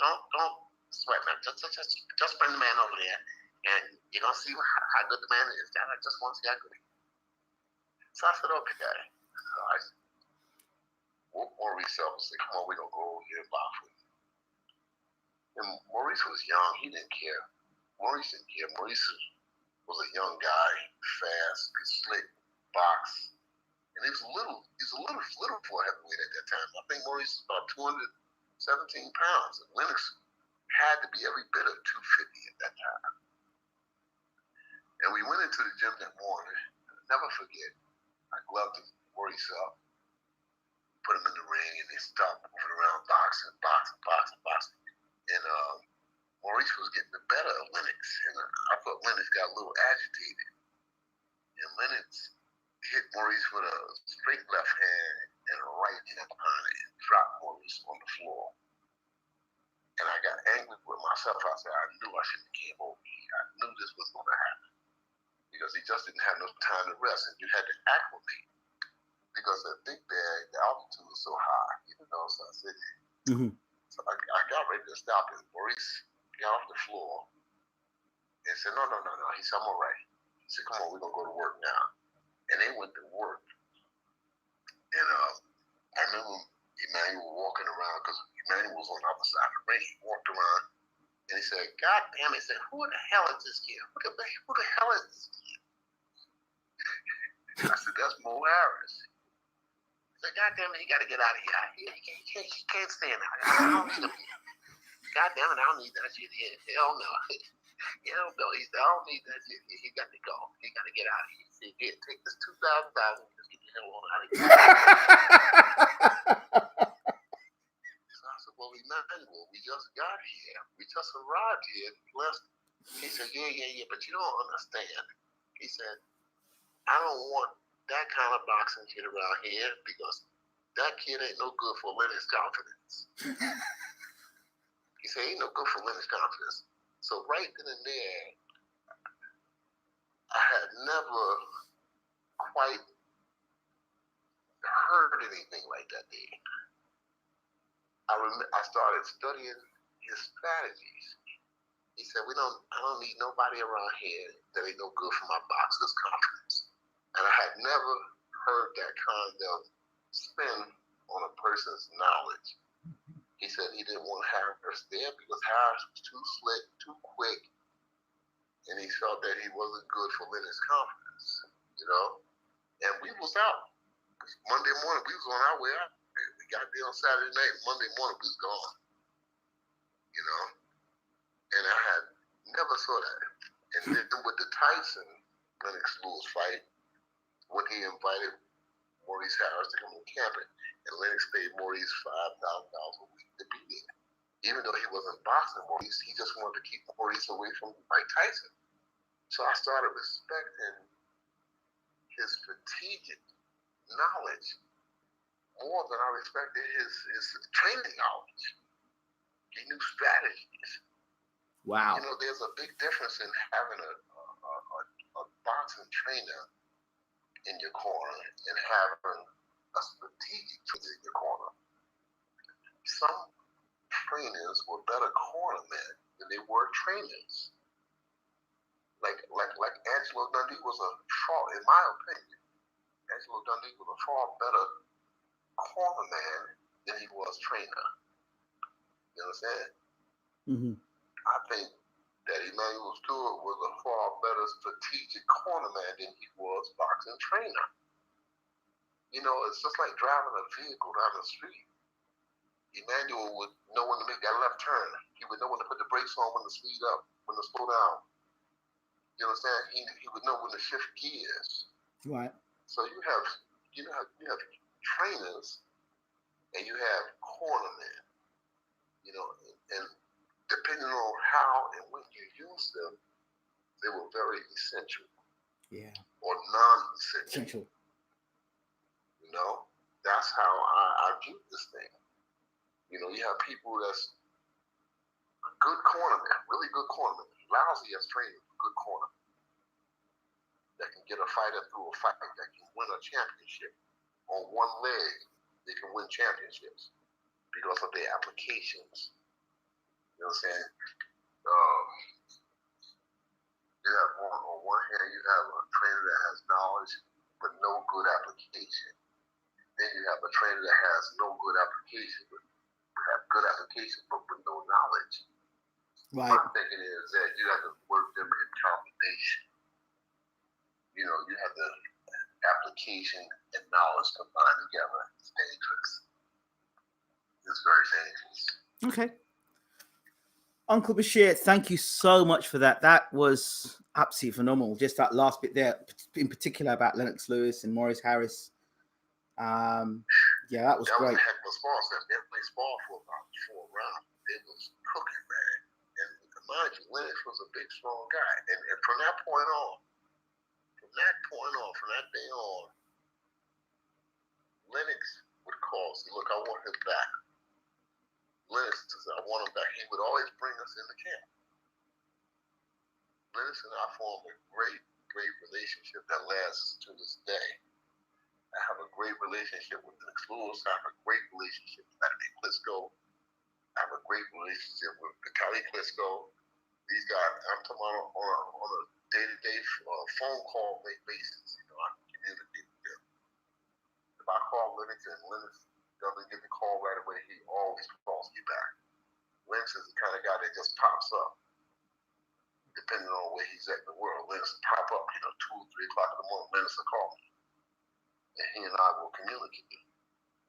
don't sweat, man. Just bring the man over there. And you're going to see how good the man is. I just want to see how good he is. So I said, okay. So I woke Maurice up and said, come on, we're going to go over here and box with you. And Maurice was young. He didn't care. Maurice didn't care. Maurice was a young guy, fast, slick, box. And he was a little for a heavyweight at that time. I think Maurice was about 217 pounds. And Lennox had to be every bit of 250 at that time. And we went into the gym that morning. I'll never forget. I gloved Maurice up, put him in the ring, and they stopped moving around boxing. And Maurice was getting the better of Lennox. And I thought Lennox got a little agitated. And Lennox hit Maurice with a straight left hand and a right hand behind it and dropped Maurice on the floor. And I got angry with myself. I said, I knew I shouldn't have came over here. I knew this was going to happen. Because he just didn't have enough time to rest, and you had to acclimate. Because at Big Bear, the altitude was so high, you know. So I said, so I got ready to stop him. Maurice got off the floor and said, no. He said, I'm all right. He said, come on, we're going to go to work now. And they went to work And I remember Emmanuel walking around because Emmanuel was on the other side of the ring. He walked around and he said, "God damn it!" He said, "Who the hell is this kid? Who the hell is this kid?" I said, "That's Mo Harris." He said, "God damn it, he got to get out of here. He can't stand out. I don't need him here. God damn it, I don't need that shit here. Hell no." Hell no. He said, "I don't need that shit. He got to go. He got to get out of here." He said, "Here, take this $2,000 and just get the hell on out of here." So I said, "Well, Emmanuel, we just got here. We just arrived here. He said, yeah, but you don't understand." He said, "I don't want that kind of boxing kid around here because that kid ain't no good for Lennox's confidence." He said, "Ain't no good for Lennox's confidence." So right then and there, I had never quite heard anything like that day. I started studying his strategies. He said, I don't need nobody around here that ain't no good for my boxer's confidence. And I had never heard that kind of spin on a person's knowledge. He said he didn't want Harris there because Harris was too slick, too quick, and he felt that he wasn't good for Lennox's confidence, you know? And we was out. Monday morning, we was on our way out. We got there on Saturday night. Monday morning, we was gone, you know? And I had never saw that. And then with the Tyson Lennox Lewis fight, when he invited Maurice Harris to come to camp, and Lennox paid Maurice $5,000 a week to be there. Even though he wasn't boxing Maurice, he just wanted to keep Maurice away from Mike Tyson. So I started respecting his strategic knowledge more than I respected his training knowledge. He knew strategies. Wow. You know, there's a big difference in having a boxing trainer in your corner and having a strategic trainer in your corner. Some trainers were better cornermen than they were trainers. Like Angelo Dundee was in my opinion, Angelo Dundee was a far better cornerman than he was trainer. You understand? Mm-hmm. I think that Emmanuel Stewart was a far better strategic cornerman than he was boxing trainer. You know, it's just like driving a vehicle down the street. Emmanuel would know when to make that left turn. He would know when to put the brakes on, when to speed up, when to slow down. You understand? He would know when to shift gears. Right. So you have trainers and you have cornermen. You know, and depending on how and when you use them, they were very essential. Yeah. Or non-essential. You know, that's how I view this thing. You know, you have people that's good cornermen, really good cornermen, lousy as trainers, good corner, that can get a fighter through a fight, that can win a championship. On one leg, they can win championships because of their applications. You know what I'm saying? You have on one hand, you have a trainer that has knowledge but no good application. Then you have a trainer that has no good application, but have good application, but with no knowledge. Right. My thinking is that you have to work them in combination. You know, you have the application and knowledge combined together. It's dangerous. It's very dangerous. Okay. Uncle Bashir, thank you so much for that. That was absolutely phenomenal. Just that last bit there, in particular about Lennox Lewis and Maurice Harris. Yeah, that was great. That was a heck of a spar. They sparred for about 4 rounds. It was cooking, man. And mind you, Lennox was a big, strong guy. And from that day on, Lennox would call us, look, I want him back. Lennox said, I want him back. He would always bring us in the camp. Lennox and I formed a great, great relationship that lasts to this day. I have a great relationship with Lennox Lewis. I have a great relationship with Anthony Klitschko. I have a great relationship with Vitaly Klitschko. These guys, I'm talking about on a day-to-day phone call basis. You know, I can communicate with them. If I I call Lennox and Lennox doesn't get the call right away, he always calls me back. Lennox is the kind of guy that just pops up, depending on where he's at in the world. Lennox will pop up, 2 or 3 o'clock in the morning, Lennox will call me. And he and I will communicate.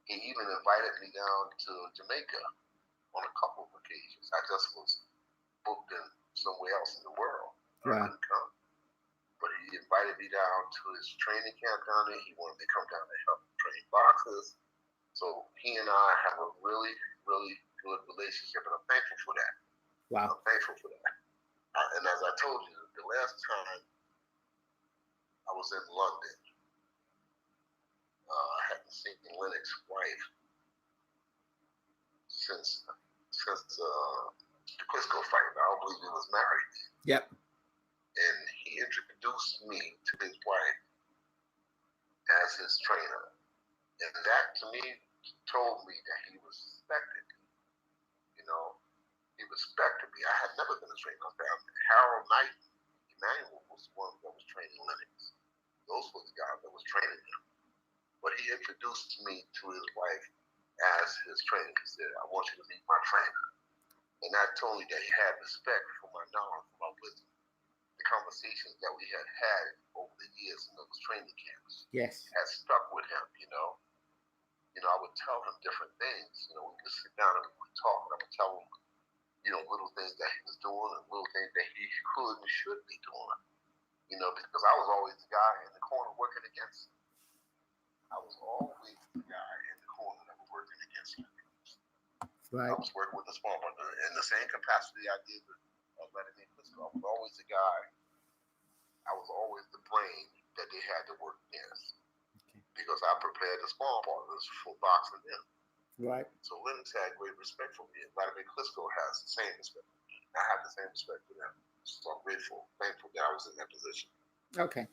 He even invited me down to Jamaica on a couple of occasions. I just was booked in somewhere else in the world. I couldn't come. But he invited me down to his training camp down there. He wanted me to come down and help train boxers. So he and I have a really, really good relationship, and I'm thankful for that. Wow. I'm thankful for that. And as I told you, the last time I was in London, I hadn't seen Lennox's wife since the Crisco fight. I don't believe he was married. Yep. And he introduced me to his wife as his trainer. And that, to me, told me that he respected me. He respected me. I had never been a trainer. Harold Knight, Emmanuel was the one that was training Lennox. Those were the guys that was training him. But he introduced me to his wife as his trainer. He said, I want you to meet my trainer. And that told me that he had respect for my knowledge, for my wisdom. The conversations that we had over the years in those training camps had stuck with him, I would tell him different things. We would sit down and we would talk, and I would tell him, little things that he was doing and little things that he could and should be doing. Because I was always the guy in the corner working against him. I was always the guy in the corner that was working against him. Right. I was working with the small partner in the same capacity I did with Vladimir Klitschko. I was always the guy. I was always the brain that they had to work against. Because I prepared the small partners for boxing them. Right. So Lennox had great respect for me, and Vladimir Klitschko has the same respect for me. I have the same respect for them. So I'm thankful that I was in that position. Okay.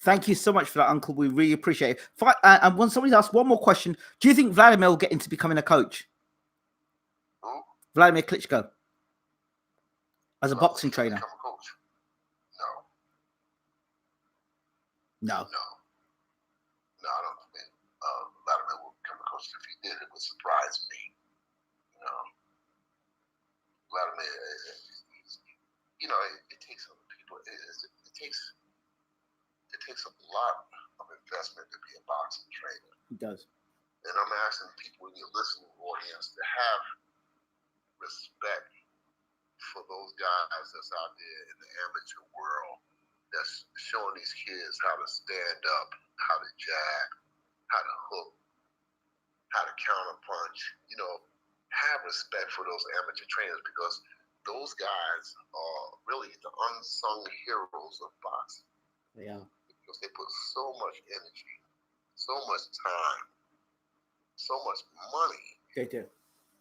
Thank you so much for that, Uncle. We really appreciate it. And when somebody asks one more question, do you think Vladimir will get into becoming a coach? Who? Vladimir Klitschko. As a boxing trainer? Become a coach? No. No, I don't think Vladimir will become a coach. If he did, it would surprise me. Vladimir, it takes other people. It takes a lot of investment to be a boxing trainer. It does. And I'm asking people in your listening audience to have respect for those guys that's out there in the amateur world that's showing these kids how to stand up, how to jab, how to hook, how to counter punch. Have respect for those amateur trainers, because those guys are really the unsung heroes of boxing. They are. Because they put so much energy, so much time, so much money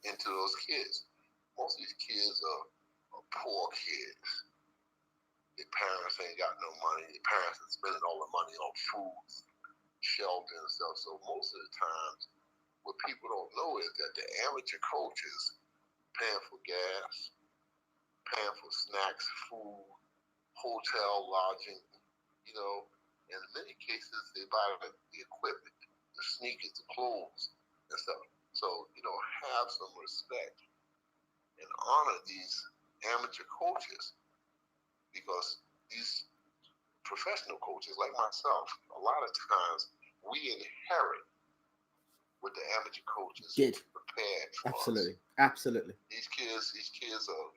into those kids. Most of these kids are poor kids. Their parents ain't got no money. Their parents are spending all the money on food, shelter, and stuff. So most of the times, what people don't know is that the amateur coaches paying for gas, paying for snacks, food, hotel, lodging, and in many cases they buy the equipment, the sneakers, the clothes, and stuff. So, have some respect and honor these amateur coaches, because these professional coaches like myself, a lot of times we inherit what the amateur coaches prepared for us. Absolutely. These kids are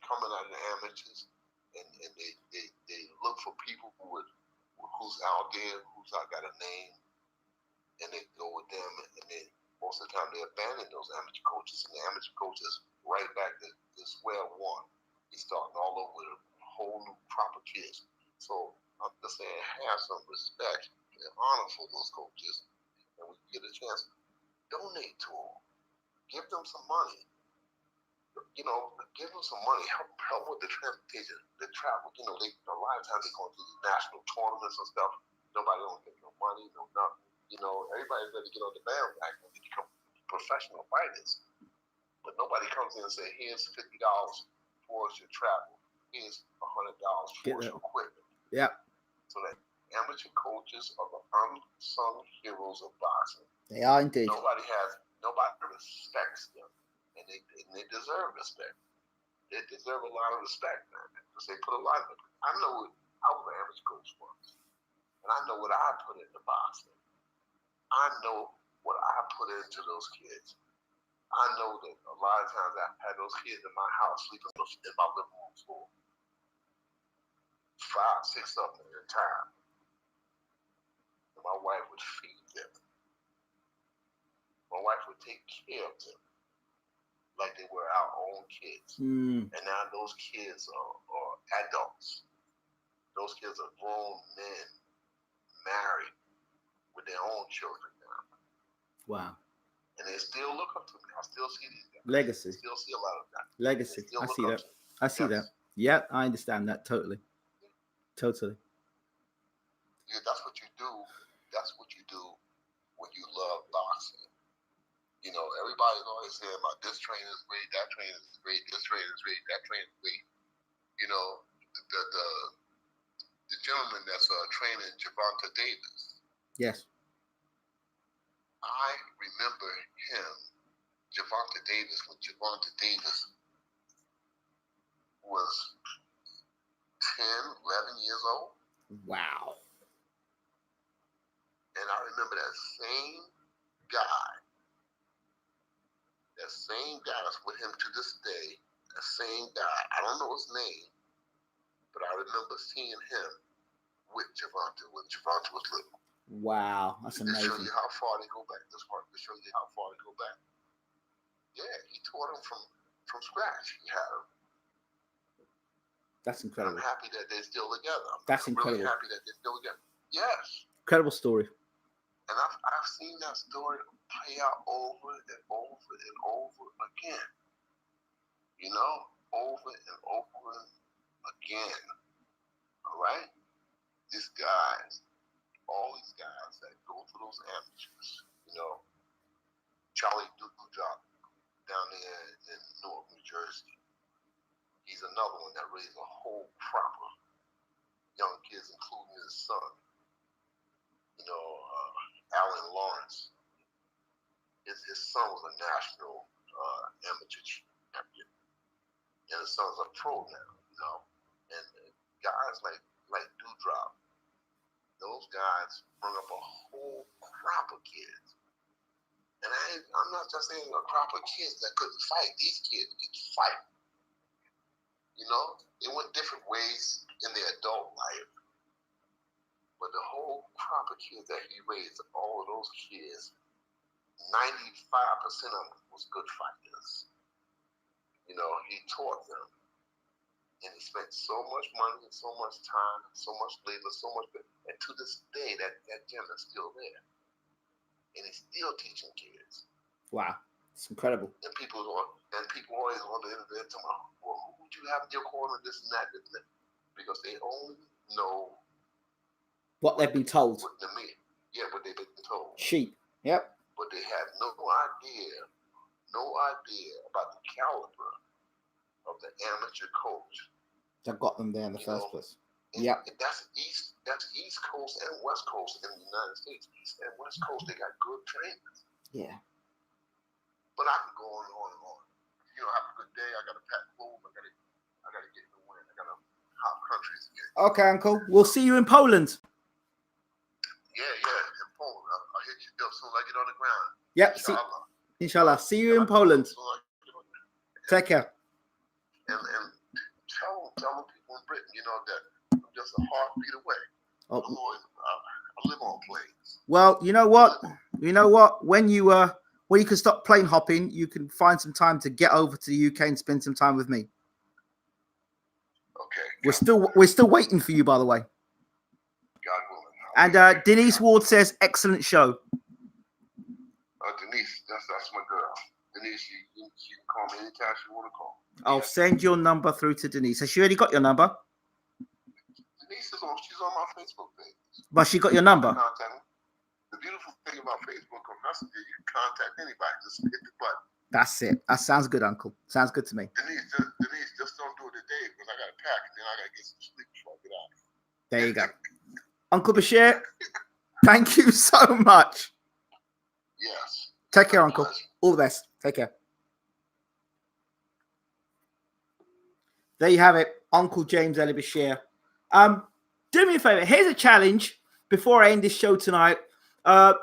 coming out of the amateurs, and they look for people who's out there, who's not got a name, and they go with them, and then most of the time they abandon those amateur coaches, and the amateur coaches right back to square one. He's starting all over with a whole new crop of kids. So I'm just saying, have some respect and honor for those coaches, and when you get a chance, donate to them. Give them some money. Give them some money. Help with the transportation, the travel. A lot of times they go to national tournaments and stuff. Nobody don't get no money, no nothing. Everybody's ready to get on the bandwagon when they become professional fighters. But nobody comes in and say, here's $50 towards your travel. Here's $100 towards your equipment. Yeah. So that, amateur coaches are the unsung heroes of boxing. They are indeed. Nobody respects them, and they deserve respect. They deserve a lot of respect, man, because they put a lot of it. I know I was an amateur coach once, and I know what I put into boxing. I know what I put into those kids. I know that a lot of times I had those kids in my house sleeping in my living room floor. 5, 6 of them at a time. And my wife would feed them. My wife would take care of them like they were our own kids. And now those kids are adults. Those kids are grown men, married, with their own children now. Wow. And they still look up to me. I still see these guys. Legacy. I still see a lot of that. Legacy. I see that. I see that. Yes. Yeah, I understand that totally. Totally. Yeah, that's what you do. That's what you do when you love boxing. You know, everybody's always saying about this trainer is great, that trainer is great, this trainer is great, that trainer is great. You know, the gentleman that's training Gervonta Davis. Yes. I remember him, Gervonta Davis, when Gervonta Davis was 10, 11 years old. Wow. And I remember that same guy that's with him to this day, that same guy, I don't know his name, but I remember seeing him with Gervonta when Gervonta was little. Wow, that's amazing. To show you how far they go back. To show you how far they go back. Yeah, he taught him from scratch. He had him. That's incredible. I'm happy that they're still together. That's incredible. Really happy that they're still together. Yes. Incredible story. And I've seen that story play out over and over and over again. You know, over and over again. All right? These guys, all these guys that go through those amateurs, you know, Charlie Duke-Jock down there in Newark, New Jersey. He's another one that raised a whole crop of young kids, including his son. You know, Alan Lawrence. His son was a national amateur champion, and his son's a pro now. You know, and guys like Dewdrop, those guys bring up a whole crop of kids. And I'm not just saying a crop of kids that couldn't fight. These kids could fight. You know, they went different ways in their adult life. But the whole crop of kids that he raised, all of those kids, 95% of them was good fighters. You know, he taught them. And he spent so much money and so much time, so much labor, so much. And to this day, that gym is still there. And he's still teaching kids. Wow, it's incredible. And people always on the internet talking about, well, who would you have in your corner, this and that, because they only know what they've been told. What they've been told. Sheep. Yep. But they have no idea about the caliber of the amateur coach that got them there in the first place. Yeah, that's East Coast and West Coast in the United States. East and West Coast, they got good trainers. Yeah. But I can go on and on and on. You know, have a good day. I got to pack home. I got to get in the wind. I got to hop countries again. Okay, Uncle. We'll see you in Poland. Yeah, in Poland. I'll hit you up as soon as I get on the ground. Yep. Inshallah. See you in Poland. Take care. And tell people in Britain, you know, that I'm just a heartbeat away. Oh. I live on planes. Well, you know what? When you can stop plane hopping, you can find some time to get over to the UK and spend some time with me. Okay. We're still waiting for you, by the way. God willing. And Denise Ward says, excellent show. Denise, that's my girl. Denise, you can call me anytime you want to call. I'll send your number through to Denise. Has she already got your number? Denise she's on my Facebook page. But she got your number? The beautiful thing about Facebook or Messenger, you can contact anybody. Just hit the button. That's it. That sounds good, Uncle. Sounds good to me. Denise, just don't do it today because I got to pack and then I got to get some sleep before I get out. There you go. Uncle Bashir, thank you so much. Yes. Take care, Uncle. Pleasure. All the best. Take care. There you have it, Uncle James Ali Bashir. Do me a favor. Here's a challenge before I end this show tonight. What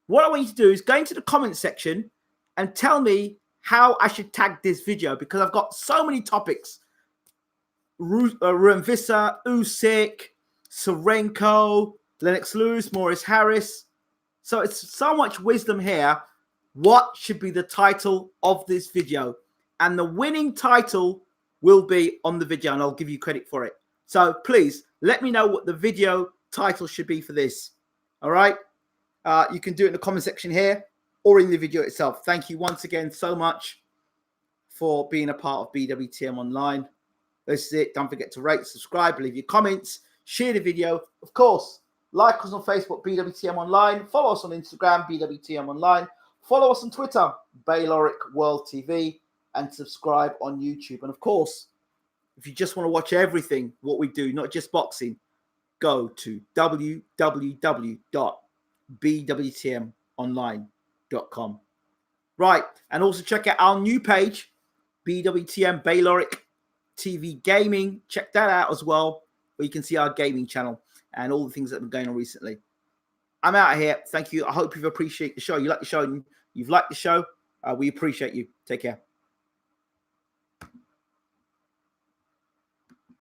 I want you to do is go into the comment section and tell me how I should tag this video, because I've got so many topics. Rumvisa, Usyk, Serenko, Lennox Lewis, Maurice Harris. So it's so much wisdom here. What should be the title of this video? And the winning title will be on the video, and I'll give you credit for it. So please let me know what the video title should be for this. All right. You can do it in the comment section here or in the video itself. Thank you once again so much for being a part of BWTM Online. This is it. Don't forget to rate, subscribe, leave your comments, share the video. Of course, like us on Facebook, BWTM Online. Follow us on Instagram, BWTM Online. Follow us on Twitter, Bayloric World TV, and subscribe on YouTube. And of course, if you just want to watch everything, what we do, not just boxing, go to www.bwtmonline.com. Right. And also check out our new page, BWTM Bayloric TV Gaming. Check that out as well, where you can see our gaming channel and all the things that have been going on recently. I'm out of here. Thank you. I hope you've appreciated the show. You like the show. You've liked the show. We appreciate you. Take care.